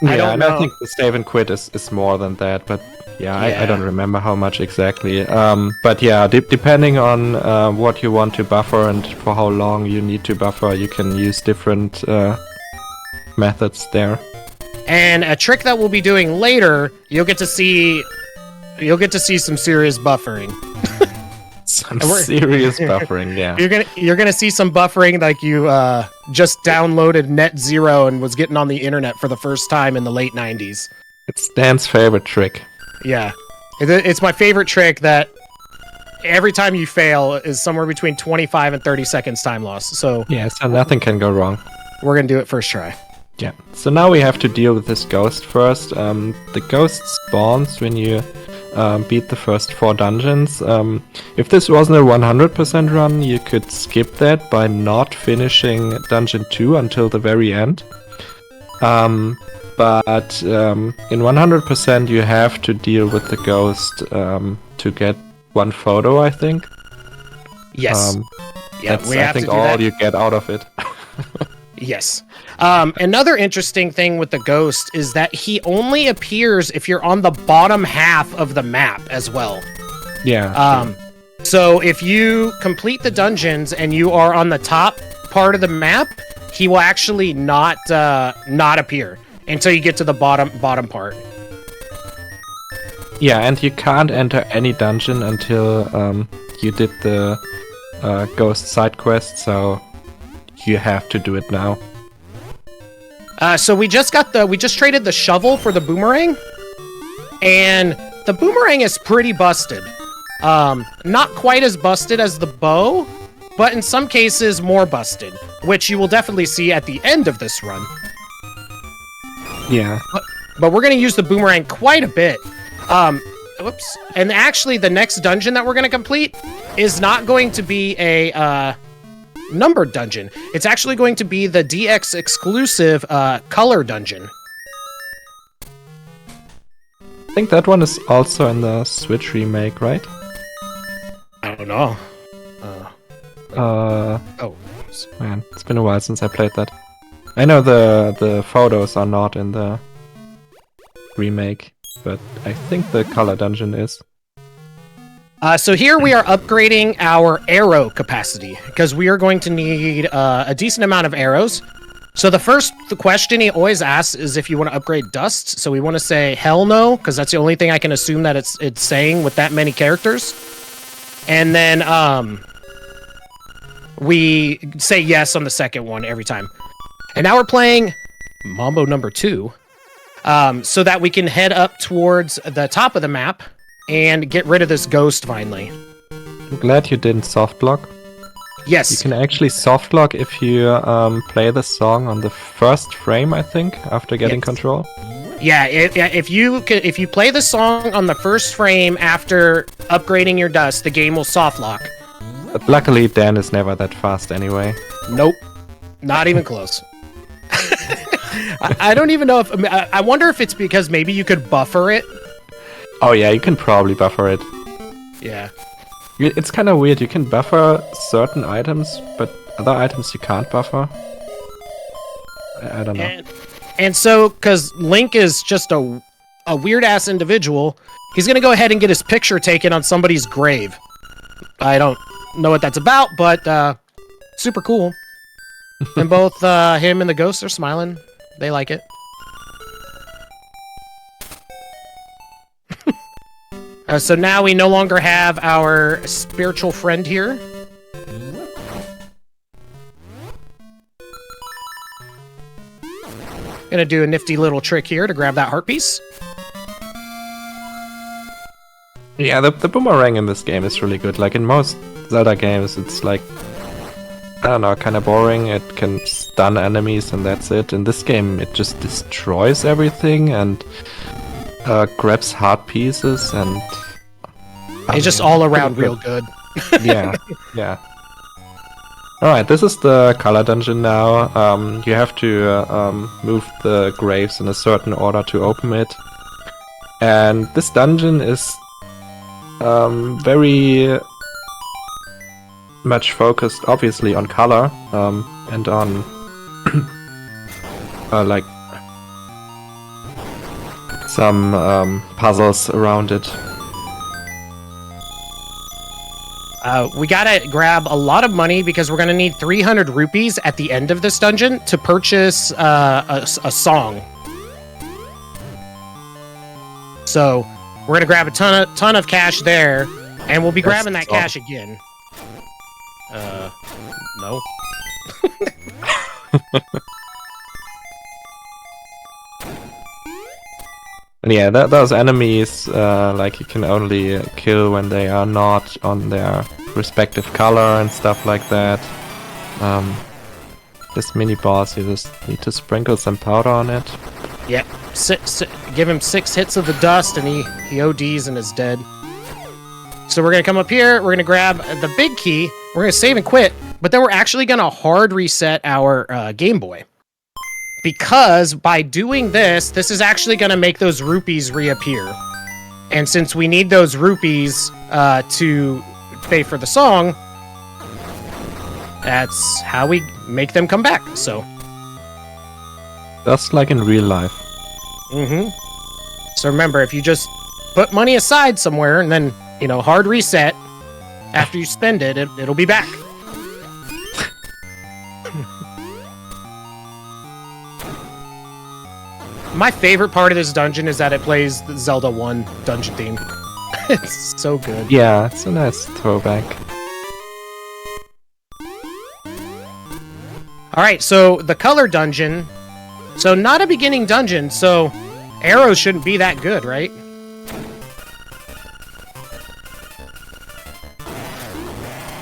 Yeah, I don't know. I think the save and quit is more than that, but yeah. I don't remember how much exactly. But yeah, depending on what you want to buffer and for how long you need to buffer, you can use different methods there. And a trick that we'll be doing later, you'll get to see some serious buffering. Some serious buffering, yeah. You're gonna see some buffering like you just downloaded NetZero and was getting on the internet for the first time in the late 90s. It's Dan's favorite trick. Yeah. It's my favorite trick that every time you fail is somewhere between 25 and 30 seconds time loss. So yeah, so nothing can go wrong. We're gonna do it first try. Yeah. So now we have to deal with this ghost first. The ghost spawns when you beat the first 4 dungeons. If this wasn't a 100% run, you could skip that by not finishing Dungeon 2 until the very end. But in 100% you have to deal with the ghost to get 1 photo, I think. Yes. Yeah, that's, I think, all you get out of it. Yes. Another interesting thing with the ghost is that he only appears if you're on the bottom half of the map as well. Yeah. So if you complete the dungeons and you are on the top part of the map, he will actually not appear until you get to the bottom part. Yeah, and you can't enter any dungeon until you did the ghost side quest, so you have to do it now. So we just traded the shovel for the boomerang, and the boomerang is pretty busted. Not quite as busted as the bow, but in some cases more busted, which you will definitely see at the end of this run. Yeah. But we're gonna use the boomerang quite a bit. Whoops. And actually, the next dungeon that we're gonna complete is not going to be a numbered dungeon. It's actually going to be the DX exclusive color dungeon. I think that one is also in the Switch remake, right? I don't know. Oh man, it's been a while since I played that. I know the photos are not in the remake, but I think the color dungeon is. So here we are upgrading our arrow capacity because we are going to need a decent amount of arrows. So the question he always asks is if you want to upgrade dust. So we want to say hell no, because that's the only thing I can assume that it's saying with that many characters. And then we say yes on the second one every time. And now we're playing Mambo number 2, so that we can head up towards the top of the map and get rid of this ghost finally. I'm glad you didn't soft lock. Yes. You can actually soft lock if you play the song on the first frame, I think, after getting control. Yeah, if you play the song on the first frame after upgrading your dust, the game will soft lock. But luckily, Dan is never that fast anyway. Nope, not even close. I don't even know if I wonder if it's because maybe you could buffer it. Oh yeah, you can probably buffer it. Yeah. It's kind of weird. You can buffer certain items, but other items you can't buffer. I don't know. And so, because Link is just a weird-ass individual, he's going to go ahead and get his picture taken on somebody's grave. I don't know what that's about, but super cool. And both him and the ghosts are smiling. They like it. So now we no longer have our spiritual friend here. Gonna do a nifty little trick here to grab that heart piece. Yeah, the boomerang in this game is really good. Like in most Zelda games, it's like, I don't know, kind of boring. It can stun enemies and that's it. In this game, it just destroys everything and grabs heart pieces and... It's just all around real good. Yeah, yeah. Alright, this is the color dungeon now. You have to move the graves in a certain order to open it. And this dungeon is very much focused, obviously, on color and on like some puzzles around it. We gotta grab a lot of money because we're gonna need 300 rupees at the end of this dungeon to purchase a song. So we're gonna grab a ton of cash there, and we'll be grabbing that cash again. No. And yeah, those enemies, like you can only kill when they are not on their respective color and stuff like that. This mini boss, you just need to sprinkle some powder on it. Yep. Give him 6 hits of the dust, and he ODs and is dead. So we're gonna come up here. We're gonna grab the big key. We're gonna save and quit, but then we're actually gonna hard reset our Game Boy. Because by doing this is actually going to make those rupees reappear. And since we need those rupees to pay for the song, that's how we make them come back, so. Just like in real life. Mm-hmm. So remember, if you just put money aside somewhere and then, hard reset, after you spend it, it'll be back. My favorite part of this dungeon is that it plays the Zelda 1 dungeon theme. It's so good. Yeah, it's a nice throwback. Alright, so the color dungeon. So not a beginning dungeon, so arrows shouldn't be that good, right?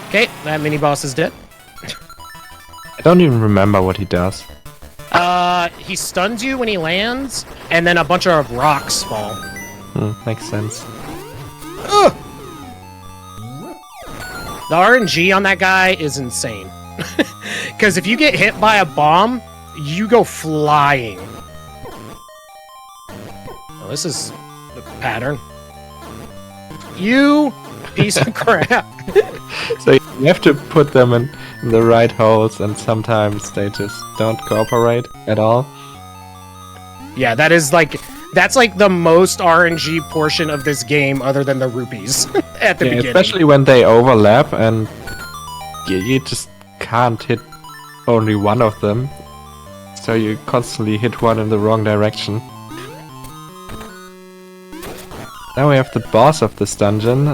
Okay, that mini boss is dead. I don't even remember what he does. He stuns you when he lands, and then a bunch of rocks fall. Makes sense. Ugh! The RNG on that guy is insane. Because if you get hit by a bomb, you go flying. Oh, this is the pattern. You piece of crap. So you have to put them in the right holes, and sometimes they just don't cooperate at all. Yeah, that's like the most RNG portion of this game, other than the rupees at the beginning. Especially when they overlap, and you just can't hit only one of them, so you constantly hit one in the wrong direction. Now we have the boss of this dungeon.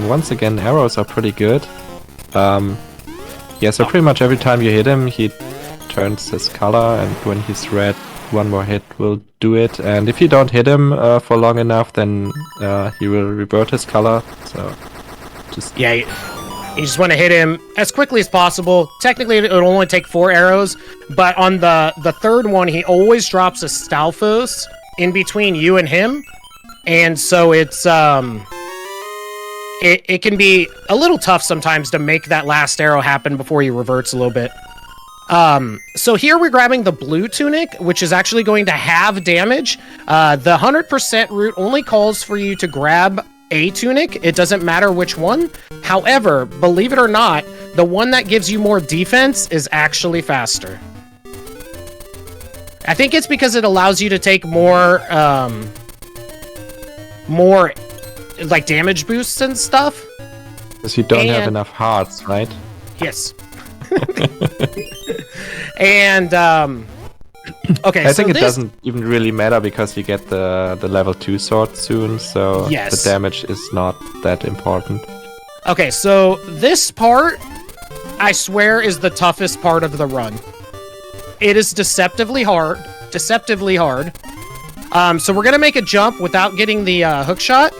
Once again, arrows are pretty good. Yeah, so pretty much every time you hit him, he turns his color, and when he's red, one more hit will do it. And if you don't hit him for long enough, then he will revert his color. So just yeah, you just want to hit him as quickly as possible. Technically, it would only take 4 arrows, but on the third one, he always drops a Stalfos in between you and him. And so it's it can be a little tough sometimes to make that last arrow happen before he reverts a little bit. So here we're grabbing the blue tunic, which is actually going to have damage. The 100% route only calls for you to grab a tunic. It doesn't matter which one. However, believe it or not, the one that gives you more defense is actually faster. I think it's because it allows you to take more like damage boosts and stuff. Because you don't have enough hearts, right? Yes. And okay, I think it doesn't even really matter because you get the level 2 sword soon, so yes, the damage is not that important. Okay, so this part, I swear, is the toughest part of the run. It is deceptively hard. So we're gonna make a jump without getting the hook shot,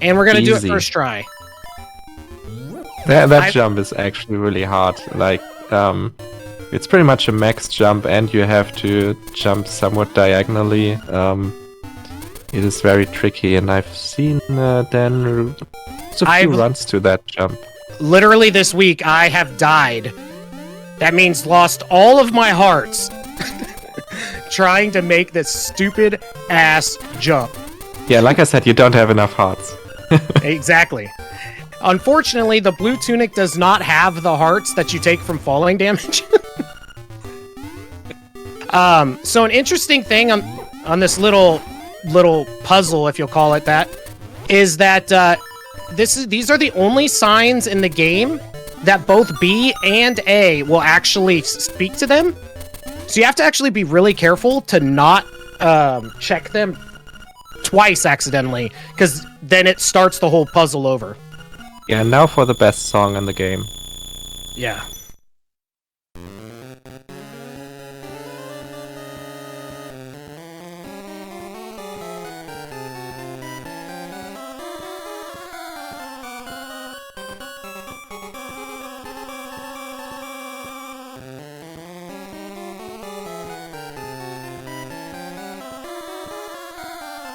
and we're gonna do it first try. That jump is actually really hard. Like, it's pretty much a max jump, and you have to jump somewhat diagonally. It is very tricky, and I've seen Dan a few runs to that jump. Literally this week, I have died. That means lost all of my hearts trying to make this stupid ass jump. Yeah, like I said, you don't have enough hearts. Exactly. Unfortunately, the blue tunic does not have the hearts that you take from falling damage. So an interesting thing on this little puzzle, if you'll call it that, is that these are the only signs in the game that both B and A will actually speak to them. So you have to actually be really careful to not check them twice accidentally, because then it starts the whole puzzle over. Yeah, now for the best song in the game. Yeah.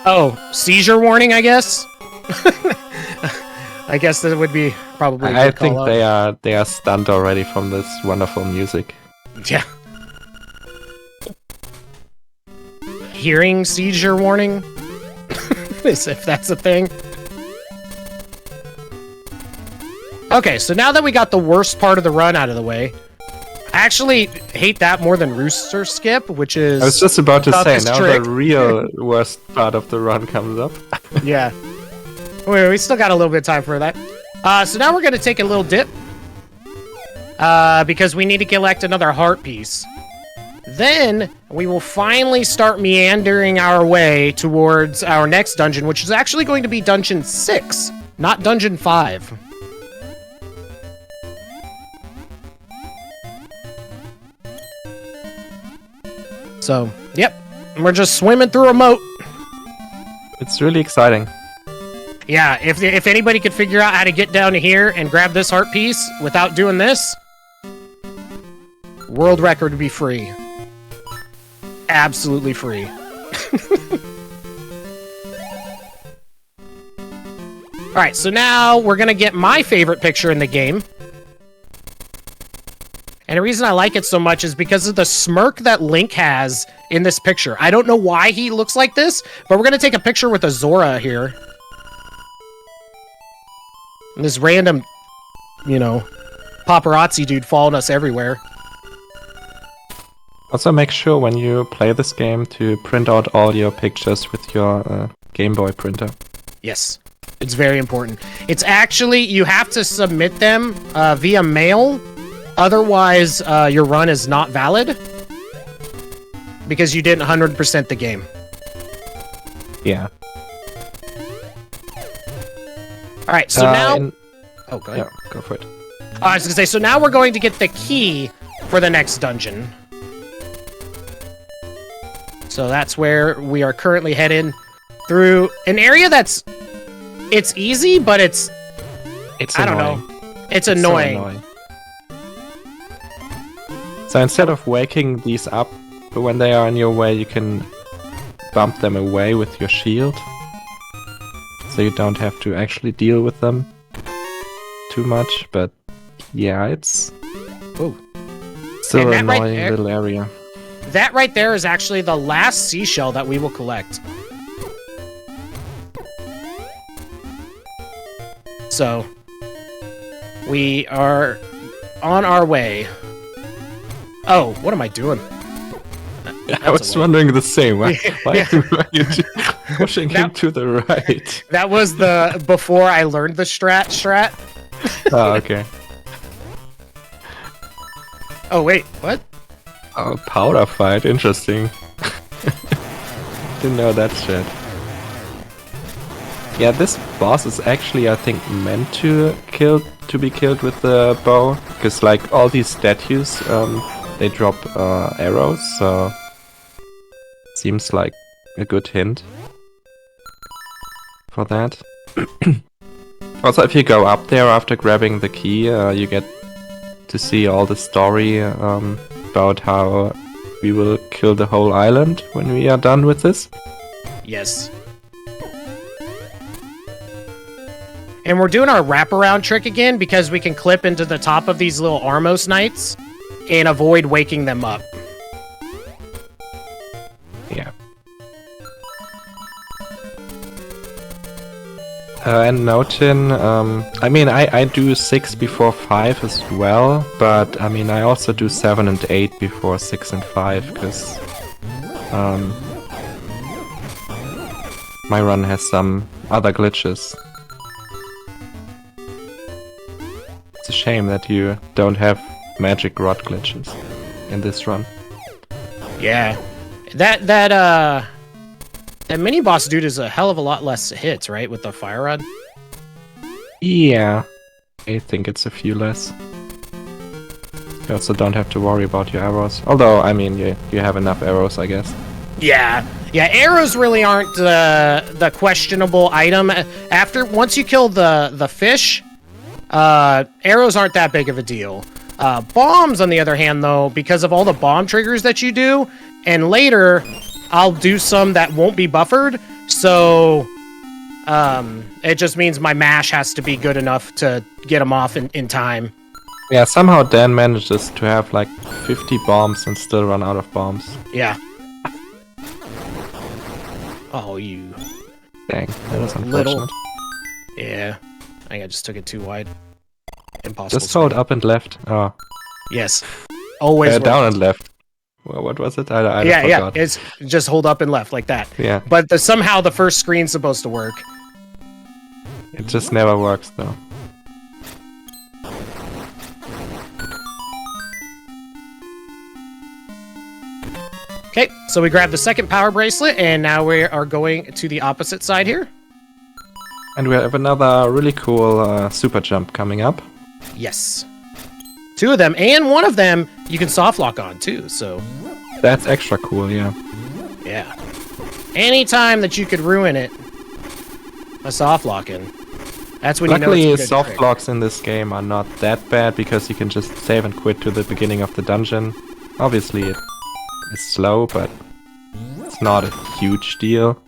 Oh, seizure warning, I guess? I guess that would be probably a I good think call out. they are stunned already from this wonderful music. Yeah. Hearing seizure warning? As if that's a thing. Okay, so now that we got the worst part of the run out of the way, I actually hate that more than Rooster Skip, which is... I was just about to say, now trick. the real worst part of the run comes up. Yeah. Wait, we still got a little bit of time for that. So now we're going to take a little dip. Because we need to collect another heart piece. Then, we will finally start meandering our way towards our next dungeon, which is actually going to be Dungeon 6, not Dungeon 5. So, yep. We're just swimming through a moat. It's really exciting. Yeah, if anybody could figure out how to get down to here and grab this heart piece without doing this, world record would be free. Absolutely free. Alright, so now we're gonna get my favorite picture in the game. And the reason I like it so much is because of the smirk that Link has in this picture. I don't know why he looks like this, but we're gonna take a picture with Azora here. And this random, paparazzi dude following us everywhere. Also, make sure when you play this game to print out all your pictures with your Game Boy printer. Yes, it's very important. It's actually, you have to submit them via mail. Otherwise, your run is not valid. Because you didn't 100% the game. Yeah. Alright, so now... Oh, go ahead. Yeah, go for it. I was going to say, so now we're going to get the key for the next dungeon. So that's where we are currently headed through an area that's... It's easy, but it's I don't know. It's annoying. So annoying. So instead of waking these up when they are in your way, you can bump them away with your shield. So you don't have to actually deal with them too much, but yeah, it's still an annoying little area. That right there is actually the last seashell that we will collect. So, we are on our way. Oh, what am I doing? I was wondering the same. Why are you pushing him to the right? That was the before I learned the strat. Oh, okay. Oh, wait, what? Oh, powder fight, interesting. Didn't know that shit. Yeah, this boss is actually, I think, meant to be killed with the bow, because like all these statues, they drop arrows, so seems like a good hint for that. Also, if you go up there after grabbing the key, you get to see all the story about how we will kill the whole island when we are done with this. Yes. And we're doing our wraparound trick again because we can clip into the top of these little Armos Knights and avoid waking them up. Yeah. And noting, I mean, I do 6 before 5 as well, but I mean, I also do 7 and 8 before 6 and 5, because my run has some other glitches. It's a shame that you don't have magic rod glitches in this run. Yeah. That mini boss dude is a hell of a lot less hits, right, with the fire rod? Yeah, I think it's a few less. You also don't have to worry about your arrows. Although, I mean, you have enough arrows, I guess. Yeah, arrows really aren't the questionable item. Once you kill the fish, arrows aren't that big of a deal. Bombs, on the other hand, though, because of all the bomb triggers that you do, and later I'll do some that won't be buffered, so it just means my mash has to be good enough to get them off in time. Yeah, somehow Dan manages to have like 50 bombs and still run out of bombs. Yeah. Oh, you... Dang, that was unfortunate. Little... Yeah, I think I just took it too wide. Impossible. Just hold up and left. Oh. Yes. Always down and left. Well, what was it? I forgot. It's just hold up and left like that. Yeah. But somehow the first screen's supposed to work. It just never works, though. Okay, so we grabbed the second power bracelet, and now we are going to the opposite side here. And we have another really cool super jump coming up. Yes. 2 of them, and one of them you can soft lock on too, so... That's extra cool, yeah. Yeah. Anytime that you could ruin it, a soft locking. That's when Luckily, you know it's a good soft trick. locks in this game are not that bad, because you can just save and quit to the beginning of the dungeon. Obviously, it is slow, but it's not a huge deal.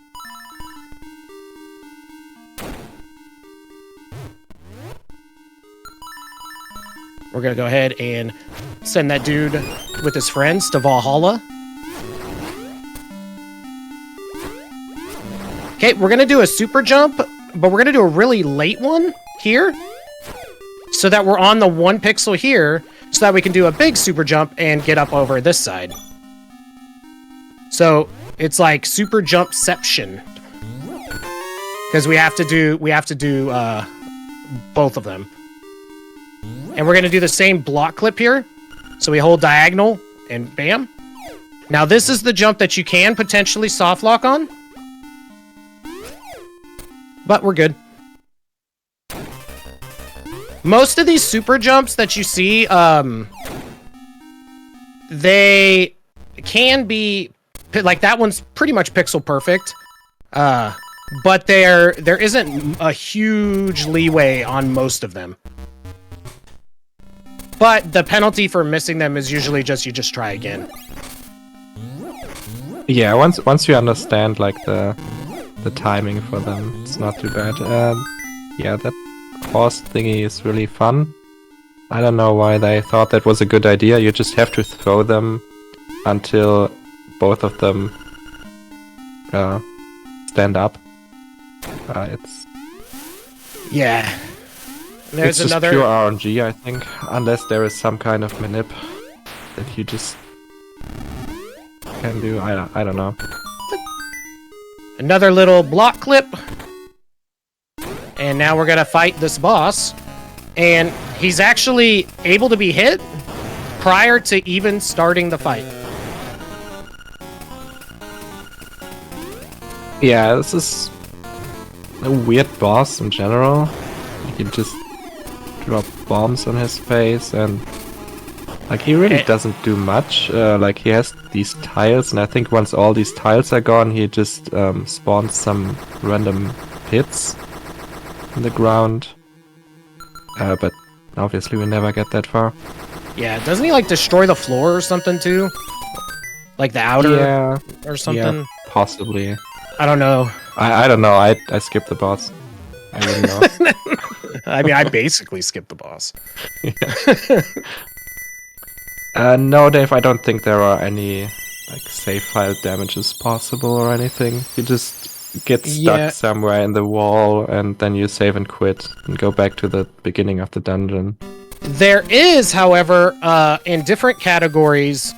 We're gonna go ahead and send that dude with his friends to Valhalla. Okay, we're gonna do a super jump, but we're gonna do a really late one here. so that we're on the 1 pixel here, so that we can do a big super jump and get up over this side. So it's like super jumpception, because we have to do both of them. And we're gonna do the same block clip here. So we hold diagonal and bam. Now this is the jump that you can potentially soft lock on, but we're good. Most of these super jumps that you see, they can be, like that one's pretty much pixel perfect, but there isn't a huge leeway on most of them. But the penalty for missing them is usually you just try again. Yeah, once you understand like the timing for them, it's not too bad. Yeah, that horse thingy is really fun. I don't know why they thought that was a good idea. You just have to throw them until both of them stand up. Yeah. There's it's another just pure RNG, I think, unless there is some kind of manip that you just can do. I don't know. Another little block clip. And now we're gonna fight this boss. And he's actually able to be hit prior to even starting the fight. Yeah, this is a weird boss in general. You can just drop bombs on his face, and like he really doesn't do much. Like he has these tiles, and I think once all these tiles are gone, he just spawns some random pits in the ground. But obviously we never get that far. Yeah, doesn't he like destroy the floor or something too? Like the outer or something? Yeah, possibly. I don't know. I don't know. I skipped the boss. I don't know. I mean, I basically skipped the boss. No, Dave, I don't think there are any like save file damages possible or anything. You just get stuck somewhere in the wall, and then you save and quit and go back to the beginning of the dungeon. There is, however, in different categories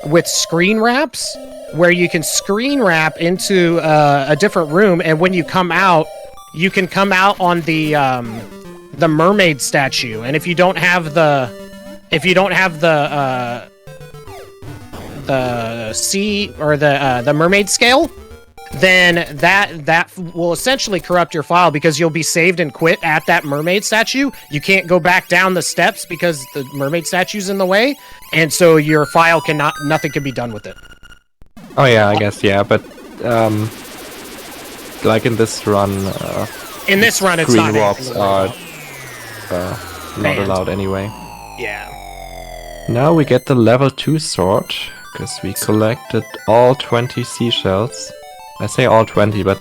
with screen wraps, where you can screen wrap into a different room, and when you come out, you can come out on the mermaid statue. And if you don't have the sea or the mermaid scale, then that will essentially corrupt your file, because you'll be saved and quit at that mermaid statue. You can't go back down the steps because the mermaid statue's in the way, and so your file nothing can be done with it. Oh yeah, I guess, yeah, but like in this run, it's not screen walks are not allowed anyway. Yeah. Now we get the level 2 sword, because we collected all 20 seashells. I say all 20, but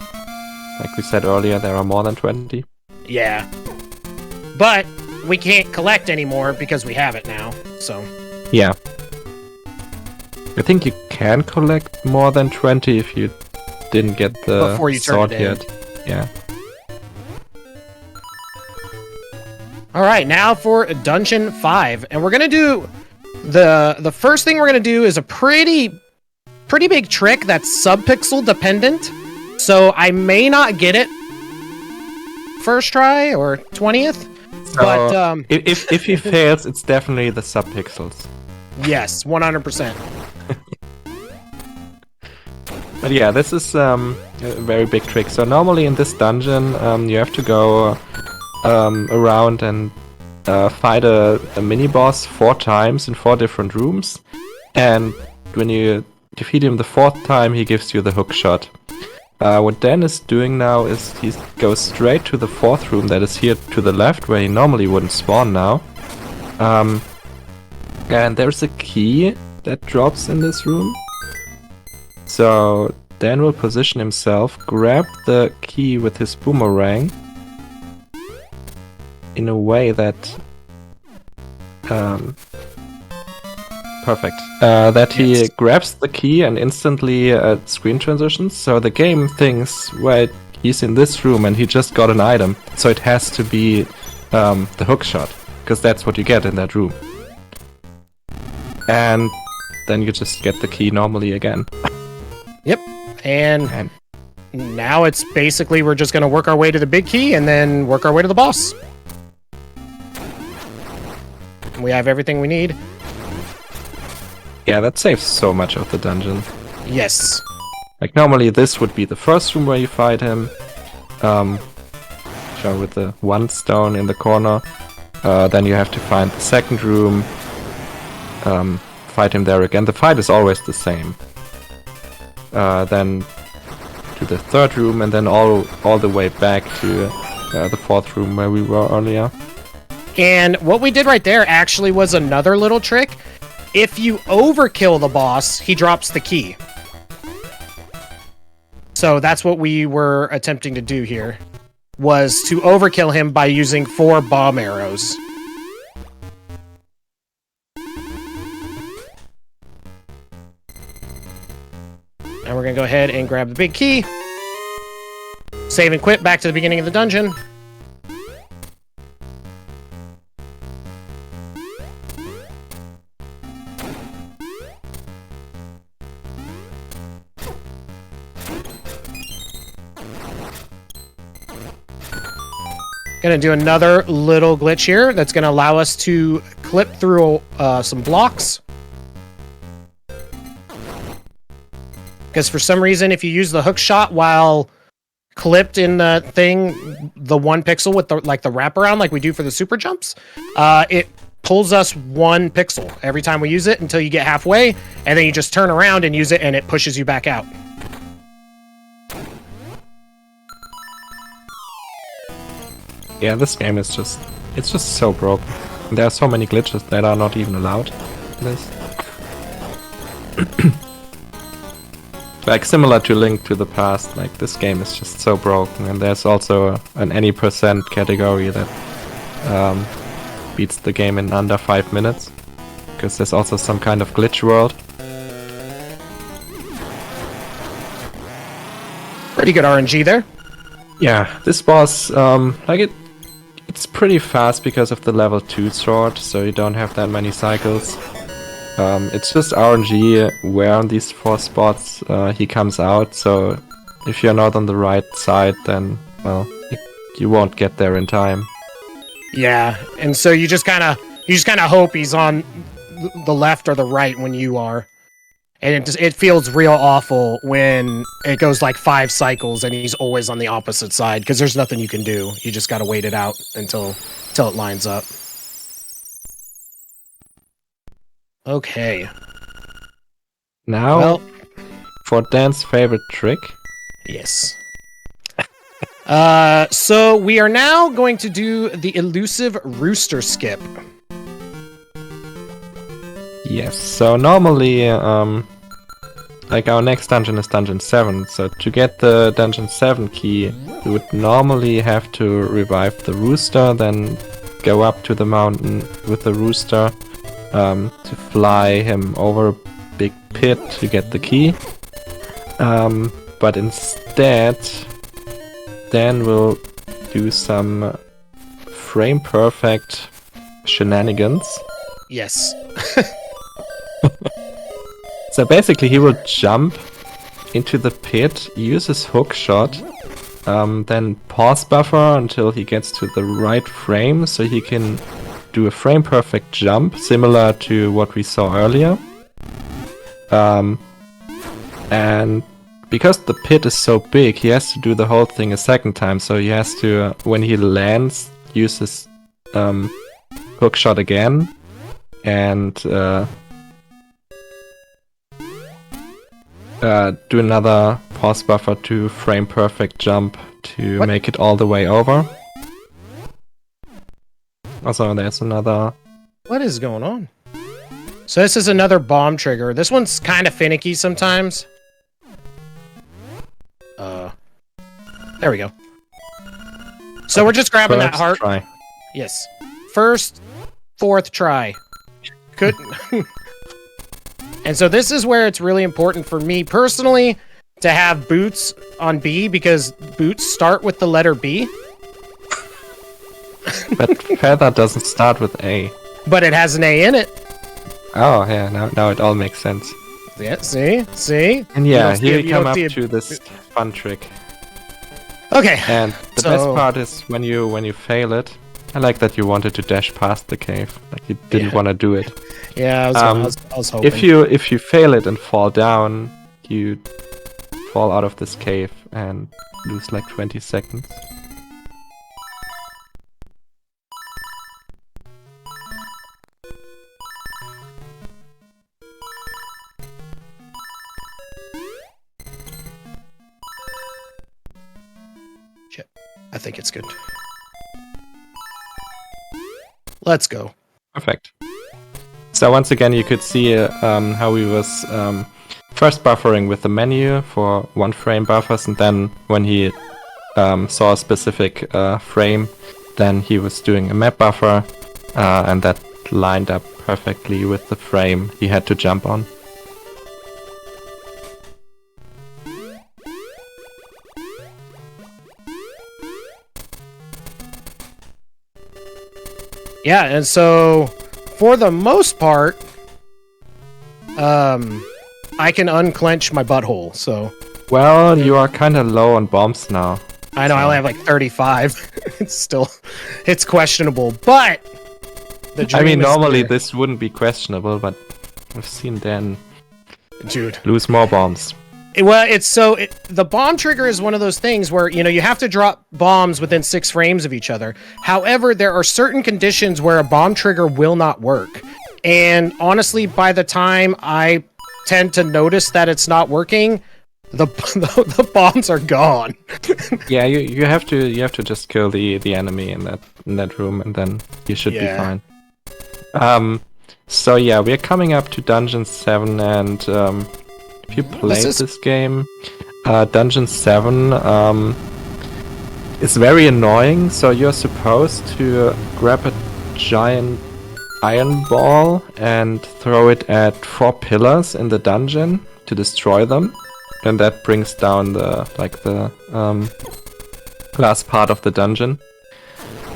like we said earlier, there are more than 20. Yeah. But we can't collect anymore because we have it now, so... Yeah. I think you can collect more than 20 if you didn't get the sword yet. Yeah. Alright, now for Dungeon 5. And we're gonna do... The first thing we're gonna do is a pretty big trick that's sub-pixel dependent. So I may not get it first try or 20th. So but if he fails, it's definitely the sub-pixels. Yes, 100%. But yeah, this is a very big trick. So normally in this dungeon, you have to go around and fight a mini-boss 4 times in 4 different rooms. And when you defeat him the 4th time, he gives you the hook shot. What Dan is doing now is he goes straight to the 4th room that is here to the left, where he normally wouldn't spawn now. And there's a key that drops in this room. So Dan will position himself, grab the key with his boomerang in a way that perfect. That he grabs the key and instantly screen transitions. So the game thinks, well, he's in this room and he just got an item, so it has to be the hook shot. because that's what you get in that room. And then you just get the key normally again. Yep. And now it's basically we're just going to work our way to the big key and then work our way to the boss. We have everything we need. Yeah, that saves so much of the dungeon. Yes. Like normally this would be the first room where you fight him. Show with the one stone in the corner. Then you have to find the second room. Fight him there again. The fight is always the same. Then to the third room and then all the way back to the fourth room where we were earlier. And what we did right there actually was another little trick. If you overkill the boss, he drops the key. So that's what we were attempting to do here, was to overkill him by using 4 bomb arrows. And we're going to go ahead and grab the big key. Save and quit back to the beginning of the dungeon. Gonna do another little glitch here that's gonna allow us to clip through some blocks. Because for some reason, if you use the hook shot while clipped in the thing, the 1 pixel with the wraparound like we do for the super jumps, it pulls us 1 pixel every time we use it until you get halfway, and then you just turn around and use it and it pushes you back out. Yeah, this game is just so broken. There are so many glitches that are not even allowed in this. Like similar to Link to the Past, like this game is just so broken, and there's also an any percent category that beats the game in under 5 minutes, because there's also some kind of glitch world. Pretty good RNG there. Yeah, this boss, it's pretty fast because of the level 2 sword, so you don't have that many cycles. It's just RNG where on these 4 spots he comes out, so if you're not on the right side, then, well, you won't get there in time. Yeah, and so you just kind of hope he's on the left or the right when you are. And it feels real awful when it goes like 5 cycles and he's always on the opposite side, because there's nothing you can do. You just got to wait it out until it lines up. Okay. Now, for Dan's favorite trick. Yes. So we are now going to do the elusive rooster skip. Yes, so normally, like our next dungeon is dungeon 7, so to get the dungeon 7 key, we would normally have to revive the rooster, then go up to the mountain with the rooster, to fly him over a big pit to get the key. But instead, Dan will do some frame perfect shenanigans. Yes. So basically he will jump into the pit, use his hook shot, then pause buffer until he gets to the right frame so he can do a frame perfect jump, similar to what we saw earlier. And because the pit is so big, he has to do the whole thing a second time, so he has to, when he lands, use his hook shot again, and do another pause buffer to frame perfect jump to make it all the way over. Also, there's another... What is going on? So this is another bomb trigger. This one's kind of finicky sometimes. There we go. So we're just grabbing that heart. Try. Yes. First, 4th try. Couldn't... And so this is where it's really important for me personally to have boots on B, because boots start with the letter B. But feather doesn't start with A. But it has an A in it. Oh, yeah, now it all makes sense. Yeah, see? And yeah, You here don't we come up see to this fun trick. Okay. And the best part is when you fail it. I like that you wanted to dash past the cave, like you didn't want to do it. Yeah, I was hoping. If you fail it and fall down, you fall out of this cave and lose like 20 seconds. Shit. I think it's good. Let's go. Perfect. So once again, you could see how he was first buffering with the menu for 1 frame buffers, and then when he saw a specific frame, then he was doing a map buffer, and that lined up perfectly with the frame he had to jump on. Yeah, and so for the most part, I can unclench my butthole, so... Well, you are kind of low on bombs now. I know, I only have like 35. It's questionable, but... I mean, normally this wouldn't be questionable, but I've seen Dan lose more bombs. Well, the bomb trigger is one of those things where, you have to drop bombs within 6 frames of each other. However, there are certain conditions where a bomb trigger will not work. And honestly, by the time I tend to notice that it's not working, the bombs are gone. Yeah, you have to just kill the enemy in that room, and then you should be fine. So yeah, we're coming up to Dungeon 7, and if you played this game, Dungeon 7 is very annoying. So you're supposed to grab a giant iron ball and throw it at 4 pillars in the dungeon to destroy them, and that brings down the last part of the dungeon.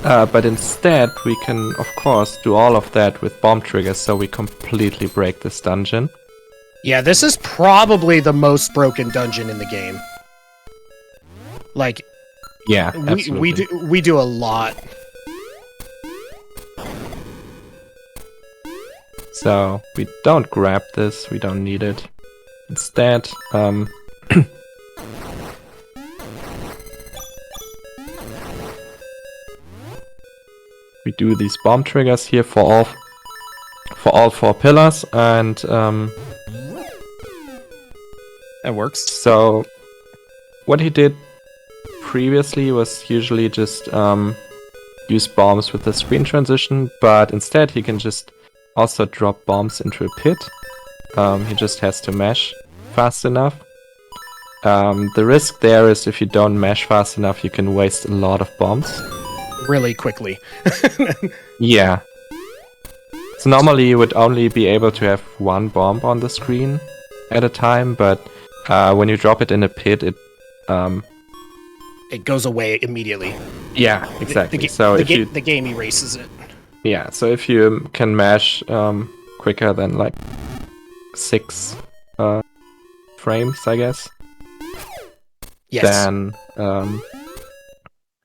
But instead, we can, of course, do all of that with bomb triggers, so we completely break this dungeon. Yeah, this is probably the most broken dungeon in the game. Like, yeah, absolutely. we do a lot. So we don't grab this, we don't need it. Instead, we do these bomb triggers here for all 4 pillars, and that works. So what he did previously was usually just use bombs with the screen transition, but instead he can just also drop bombs into a pit. He just has to mash fast enough. The risk there is if you don't mash fast enough, you can waste a lot of bombs. Really quickly. Yeah. So normally you would only be able to have 1 bomb on the screen at a time, but when you drop it in a pit, it goes away immediately. Yeah, exactly. The game erases it. Yeah, so if you can mash quicker than like 6 frames, I guess, yes, then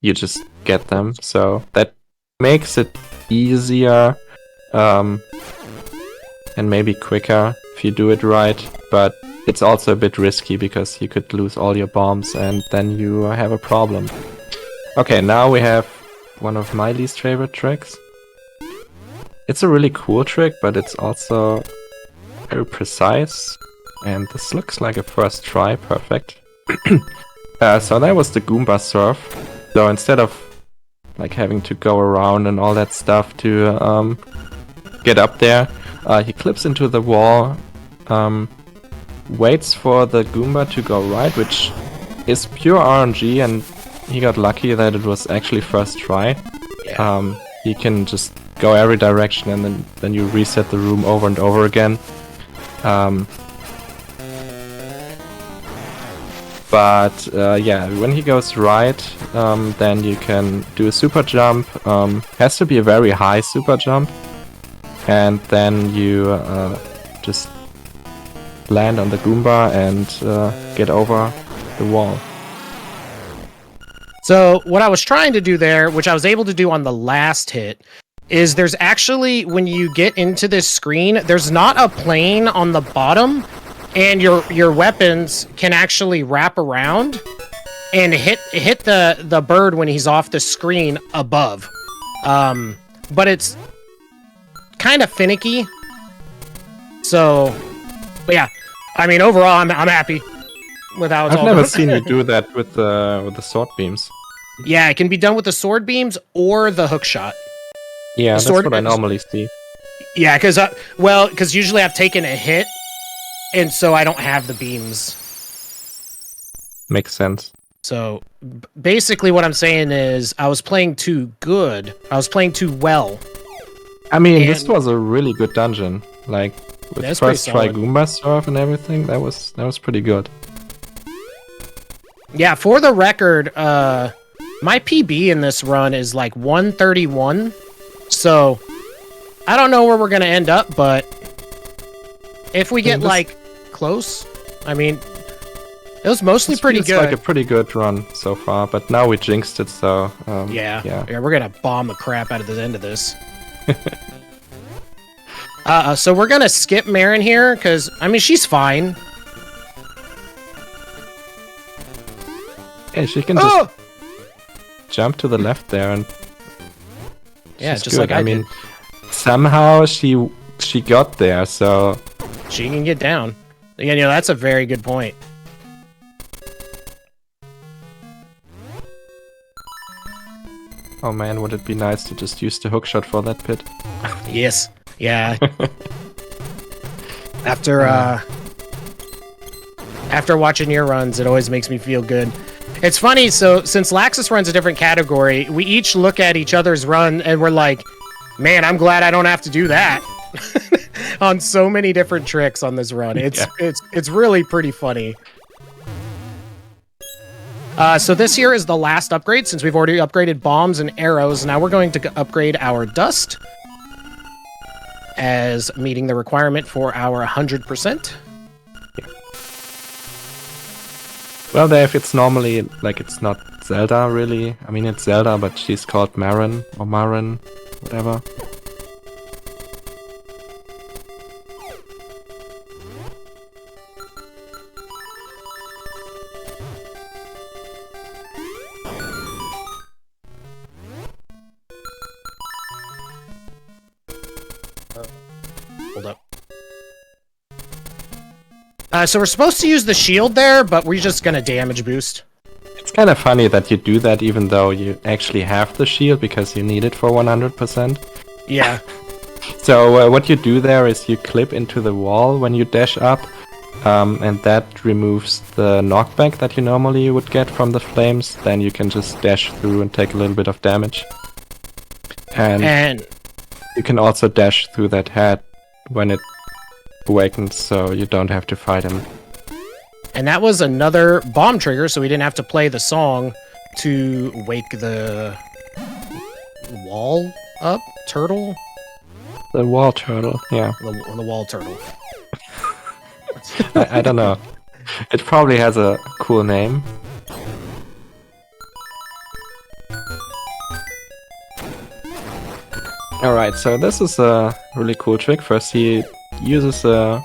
you just get them. So that makes it easier and maybe quicker if you do it right, but it's also a bit risky because you could lose all your bombs and then you have a problem. Okay, now we have one of my least favorite tricks. It's a really cool trick, but it's also very precise, and this looks like a first try, perfect. So that was the Goomba surf. So instead of like having to go around and all that stuff to get up there, he clips into the wall, waits for the Goomba to go right, which is pure RNG, and he got lucky that it was actually first try. Yeah. He can just go every direction, and then you reset the room over and over again. But yeah, when he goes right, then you can do a super jump. Has to be a very high super jump. And then you just land on the Goomba and get over the wall. So what I was trying to do there, which I was able to do on the last hit, is there's actually, when you get into this screen, there's not a plane on the bottom, and your weapons can actually wrap around and hit the bird when he's off the screen above. But it's kind of finicky. So, but yeah, I mean, overall, I'm happy with how it's all I've never done. seen you do that with the sword beams. Yeah, it can be done with the sword beams or the hook shot. Yeah, The that's sword what I beams- normally see. Yeah, because usually I've taken a hit, and so I don't have the beams. Makes sense. So basically, what I'm saying is I was playing too good. I was playing too well. I mean, this And- was a really good dungeon. Like with That's pretty first try solid. Goomba surf and everything, that was pretty good. Yeah, for the record, my PB in this run is like 131. So I don't know where we're gonna end up, but if we get this- like close, I mean, it was mostly pretty It's good. like a pretty good run so far, but now we jinxed it, so Yeah, we're gonna bomb the crap out of the end of this. So we're gonna skip Marin here, because, I mean, she's fine. Yeah, she can just jump to the left there, and Yeah, she's just good. like I mean, did. somehow she got there, so She can get down. Yeah, that's a very good point. oh man, would it be nice to just use the hookshot for that pit? Yes. Yeah. After watching your runs, it always makes me feel good. It's funny, so since Laxus runs a different category, we each look at each other's run and we're like, man, I'm glad I don't have to do that. On so many different tricks on this run. It's really pretty funny. So this here is the last upgrade, since we've already upgraded bombs and arrows. Now we're going to upgrade our dust as meeting the requirement for our 100%. Well, Dave, it's normally, like, it's not Zelda, really. I mean, it's Zelda, but she's called Marin, or Marin, whatever. Hold up. So we're supposed to use the shield there, but we're just gonna damage boost. It's kind of funny that you do that even though you actually have the shield because you need it for 100%. Yeah. So what you do there is you clip into the wall when you dash up, and that removes the knockback that you normally would get from the flames. Then you can just dash through and take a little bit of damage. And you can also dash through that head when it awakens, so you don't have to fight him. And that was another bomb trigger, so we didn't have to play the song to wake the wall up turtle. The wall turtle, yeah. The wall turtle. I don't know. It probably has a cool name. Alright, so this is a really cool trick. First he uses a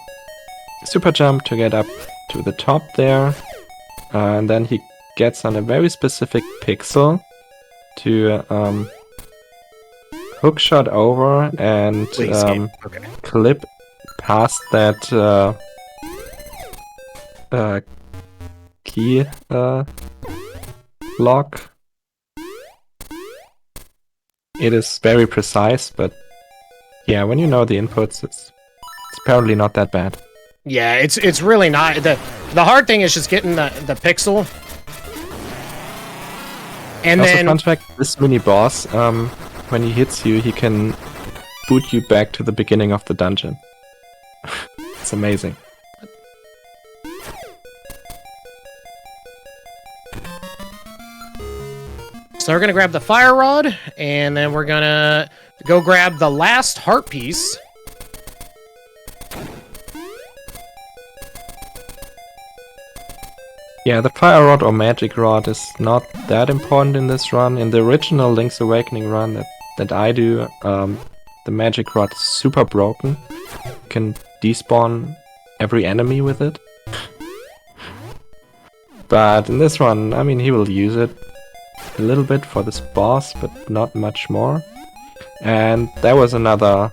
super jump to get up to the top there. And then he gets on a very specific pixel to hookshot over and Okay. clip past that key lock. It is very precise, but yeah, when you know the inputs, it's apparently not that bad. Yeah, it's really not. The hard thing is just getting the pixel. And Also, then fun fact, this mini boss, when he hits you, he can boot you back to the beginning of the dungeon. It's amazing. So we're gonna grab the fire rod, and then we're gonna go grab the last heart piece. Yeah, the fire rod or magic rod is not that important in this run. In the original Link's Awakening run that I do, the magic rod is super broken. You can despawn every enemy with it. But in this one, I mean, he will use it a little bit for this boss, but not much more. And there was another...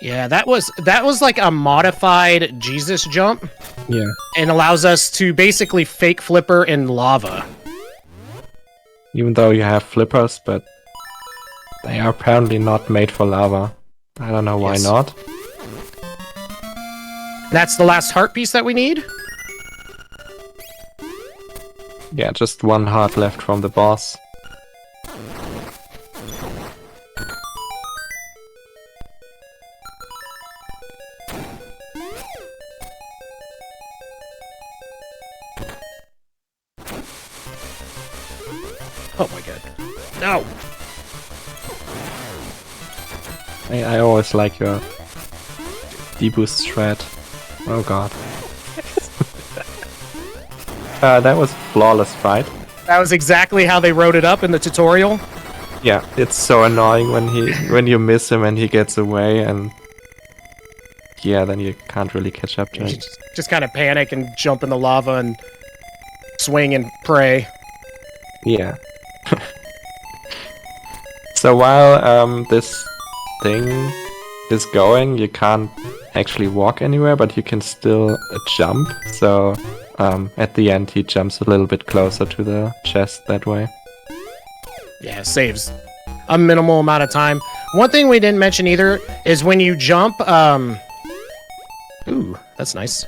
Yeah, that was like a modified Jesus jump. Yeah. And allows us to basically fake flipper in lava. Even though you have flippers, but they are apparently not made for lava. I don't know why not. That's the last heart piece that we need? Yeah, just one heart left from the boss. Oh my god. No! I always like your deboost shred. Oh god. That was a flawless fight. That was exactly how they wrote it up in the tutorial. Yeah, it's so annoying when you miss him and he gets away, and yeah, then you can't really catch up to him. Just kind of panic and jump in the lava and swing and pray. Yeah. So while this thing is going, you can't actually walk anywhere, but you can still jump. So at the end, he jumps a little bit closer to the chest that way. Yeah, saves a minimal amount of time. One thing we didn't mention either is when you jump, ooh, that's nice.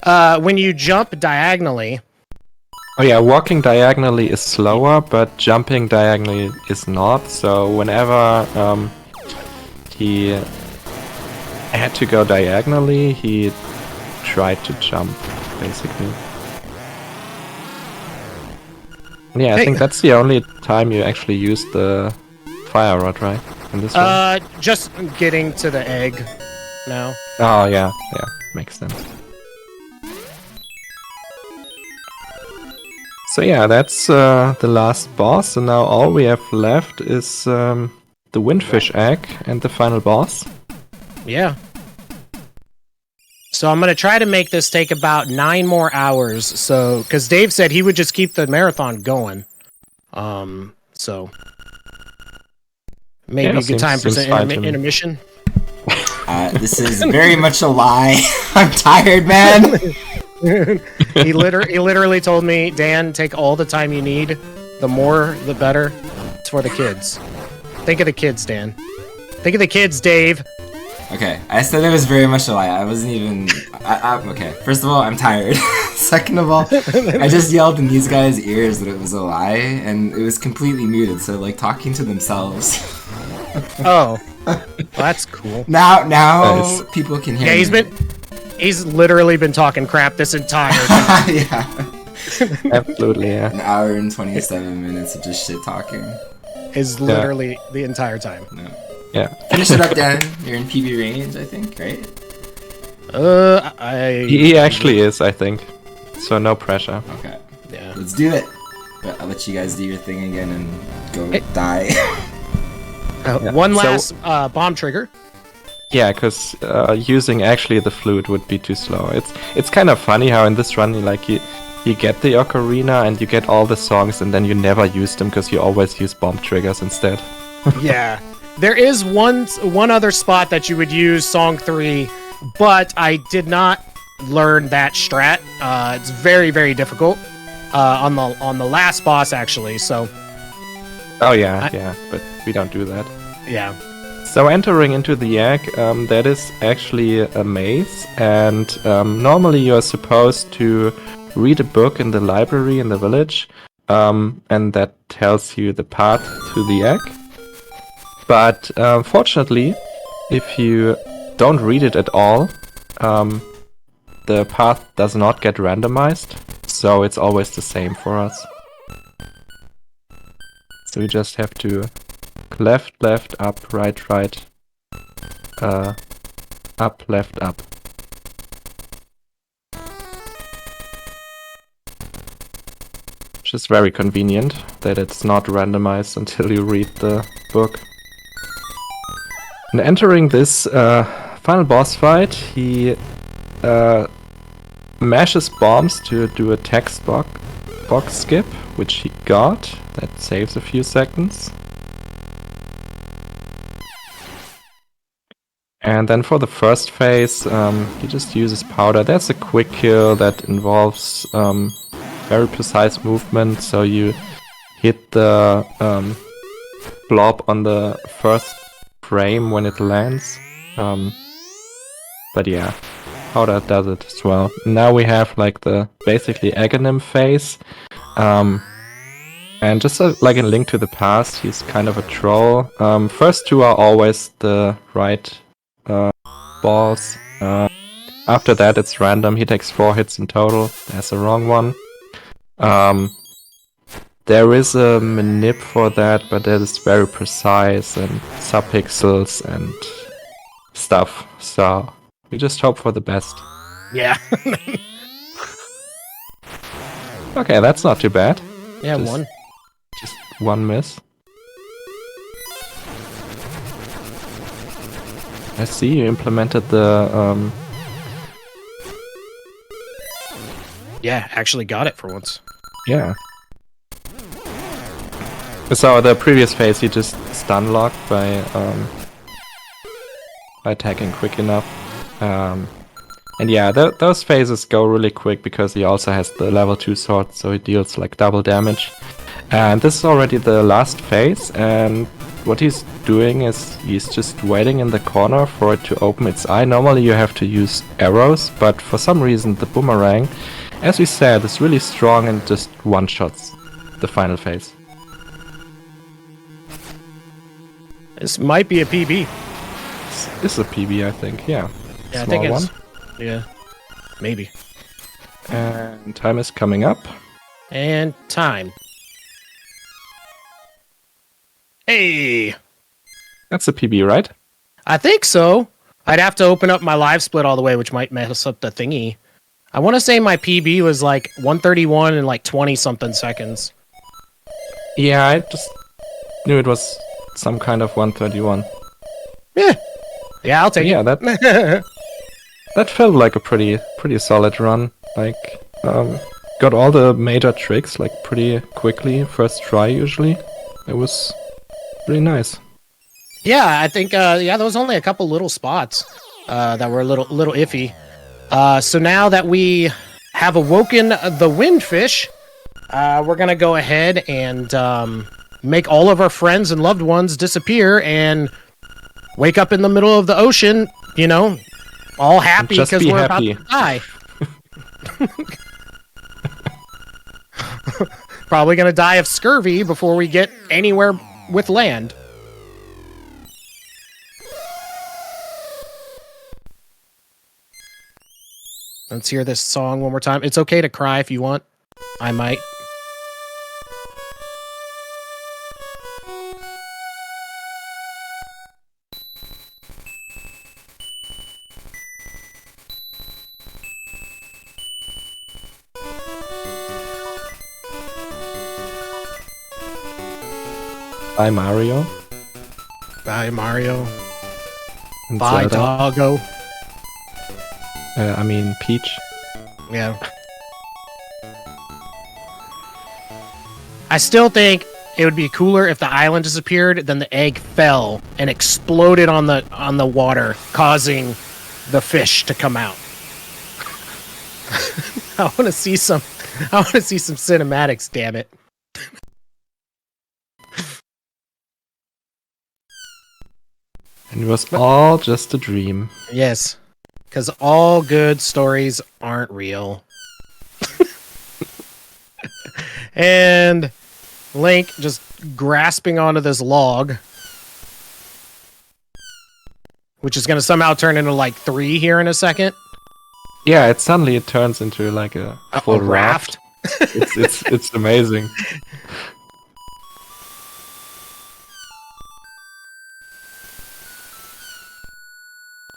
When you jump diagonally... Oh yeah, walking diagonally is slower, but jumping diagonally is not. So whenever he had to go diagonally, he tried to jump, basically. Yeah, I think that's the only time you actually use the fire rod, right? In this one? Just getting to the egg now. Oh yeah, makes sense. So yeah, that's the last boss, and now all we have left is the windfish egg and the final boss. Yeah. So I'm gonna try to make this take about 9 more hours. So, because Dave said he would just keep the marathon going. So maybe a good time for some intermission. This is very much a lie. I'm tired, man. He literally told me, Dan, take all the time you need. The more, the better. It's for the kids. Think of the kids, Dan. Think of the kids, Dave. Okay, I said it was very much a lie. I wasn't even... okay, first of all, I'm tired. Second of all, I just yelled in these guys' ears that it was a lie, and it was completely muted, so like talking to themselves. Oh. Well, that's cool. Now nice. People can hear me. He's literally been talking crap this entire time. Yeah. Absolutely, yeah. An hour and 27 minutes of just shit talking. Is literally the entire time. No. Yeah. Finish it up, Dan. You're in PB range, I think, right? He actually is, I think. So no pressure. Okay. Yeah. Let's do it. But I'll let you guys do your thing again and go die. One last bomb trigger. Yeah, because using actually the flute would be too slow. It's kind of funny how in this run, like you get the ocarina and you get all the songs, and then you never use them because you always use bomb triggers instead. Yeah, there is one other spot that you would use song 3, but I did not learn that strat. It's very, very difficult on the last boss actually. So. Oh yeah, but we don't do that. Yeah. So entering into the egg, that is actually a maze, and normally you are supposed to read a book in the library in the village, and that tells you the path to the egg. But fortunately, if you don't read it at all, the path does not get randomized. so it's always the same for us. So we just have to left, left, up, right, right, up, left, up. Which is very convenient that it's not randomized until you read the book. And entering this final boss fight, he mashes bombs to do a text box skip, which he got. That saves a few seconds. And then for the first phase, he just uses powder. That's a quick kill that involves very precise movement, so you hit the blob on the first frame when it lands. But yeah, powder does it as well. Now we have like the basically Aghanim phase. And just like in Link to the Past, he's kind of a troll. First two are always the right balls. After that it's random, he takes 4 hits in total. There's a wrong one. There is a manip for that, but that is very precise and subpixels and stuff. So we just hope for the best. Yeah. Okay, that's not too bad. Yeah, Just one miss. I see you implemented the Yeah, actually got it for once. yeah. So the previous phase he just stun locked by attacking quick enough. And yeah, those phases go really quick because he also has the level 2 sword, so he deals like double damage. And this is already the last phase, and what he's doing is he's just waiting in the corner for it to open its eye. Normally you have to use arrows, but for some reason the boomerang, as we said, is really strong and just one-shots the final phase. This might be a PB. This is a PB, I think, yeah. Yeah, I Small think it's... one. Yeah, maybe. And time is coming up. And time. Hey! That's a PB, right? I think so. I'd have to open up my live split all the way, which might mess up the thingy. I want to say my PB was like 131 and like 20-something seconds. Yeah, I just knew it was some kind of 131. Yeah. Yeah, I'll take Yeah, it. that felt like a pretty solid run. Like, got all the major tricks like pretty quickly, first try usually. It was pretty nice. Yeah, I think there was only a couple little spots that were a little iffy. So now that we have awoken the windfish, we're gonna go ahead and make all of our friends and loved ones disappear and wake up in the middle of the ocean, you know, all happy Just because be we're happy. about to die. Probably gonna die of scurvy before we get anywhere with land. Let's hear this song one more time. It's okay to cry if you want. I might. Bye, Mario. Bye, Mario. And Bye, Zelda. Doggo. I mean, Peach. Yeah. I still think it would be cooler if the island disappeared, then the egg fell and exploded on the water, causing the fish to come out. I want to see some cinematics, damn it. And it was all just a dream. Yes. Because all good stories aren't real. And Link just grasping onto this log, which is going to somehow turn into like 3 here in a second. Yeah, it suddenly turns into like a full raft. It's amazing.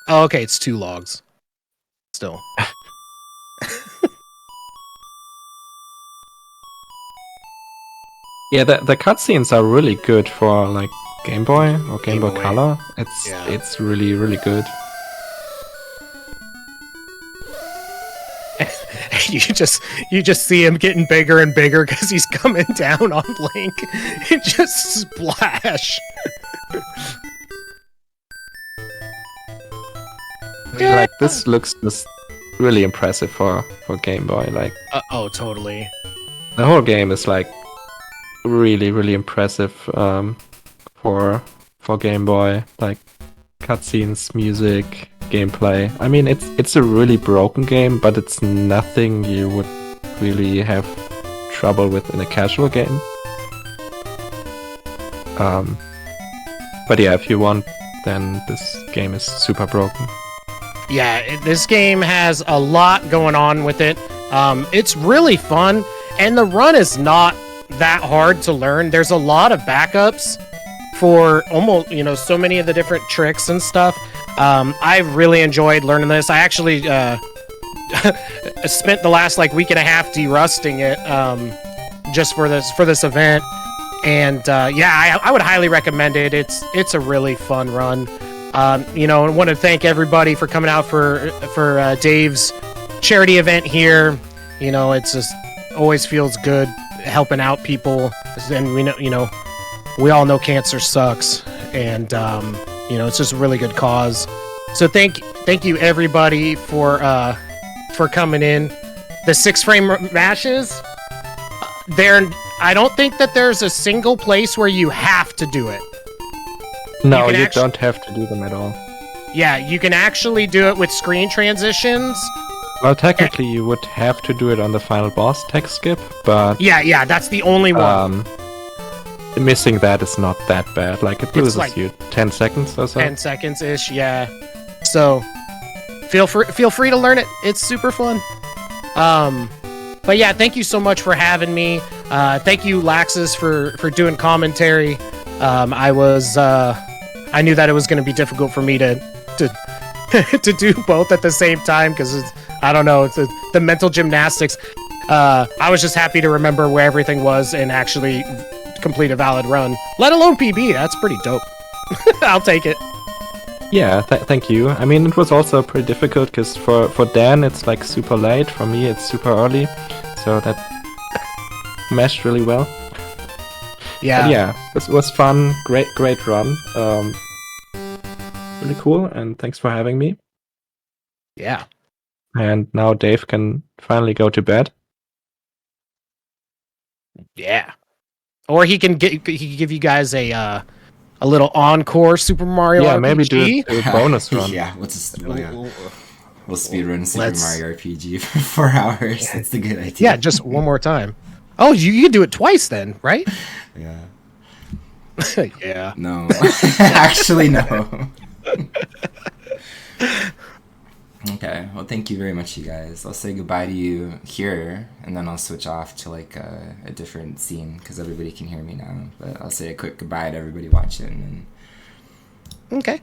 Oh, okay, it's 2 logs. Still. Yeah, the cutscenes are really good for like Game Boy or Game Boy Boy. Color. Yeah. It's really good. you just see him getting bigger and bigger because he's coming down on Link. It just splash. Like this looks just really impressive for Game Boy. Like Oh, totally. the whole game is like really impressive for Game Boy. Like cutscenes, music, gameplay. I mean, it's a really broken game, but it's nothing you would really have trouble with in a casual game. But yeah, if you want, then this game is super broken. Yeah, this game has a lot going on with it. It's really fun, and the run is not that hard to learn. There's a lot of backups for almost, so many of the different tricks and stuff. I really enjoyed learning this. I actually spent the last week and a half derusting it just for this event, and I would highly recommend it. It's a really fun run. I want to thank everybody for coming out for Dave's charity event here. It's just always feels good helping out people, and we all know cancer sucks, and it's just a really good cause. So thank you everybody for coming in. The 6-frame matches, I don't think that there's a single place where you have to do it. No, you don't have to do them at all. Yeah, you can actually do it with screen transitions. Well, technically, you would have to do it on the final boss text skip, but yeah, that's the only one. Missing that is not that bad. Like it loses you 10 seconds or so. 10 seconds ish, yeah. So feel free to learn it. It's super fun. But yeah, thank you so much for having me. Thank you, Laxus, for doing commentary. I knew that it was going to be difficult for me to to do both at the same time because I don't know, it's the mental gymnastics. I was just happy to remember where everything was and actually complete a valid run, let alone PB. That's pretty dope. I'll take it. Yeah, thank you. I mean, it was also pretty difficult because for Dan it's like super late. For me, it's super early, so that meshed really well. Yeah, but yeah, it was fun. Great run. Really cool, and thanks for having me. Yeah. And now Dave can finally go to bed. Yeah. Or he can give you guys a little encore Super Mario RPG. Maybe do a bonus run. Yeah, we'll speedrun Super Mario RPG for 4 hours. Yeah. That's a good idea. Yeah, just one more time. Oh, you could do it twice then, right? Yeah. Yeah. No. Actually, no. Okay, well, thank you very much, you guys. I'll say goodbye to you here, and then I'll switch off to a different scene because everybody can hear me now. But I'll say a quick goodbye to everybody watching. Okay.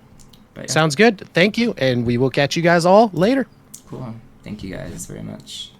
But, yeah. Sounds good. Thank you, and we will catch you guys all later. Cool. Thank you guys very much.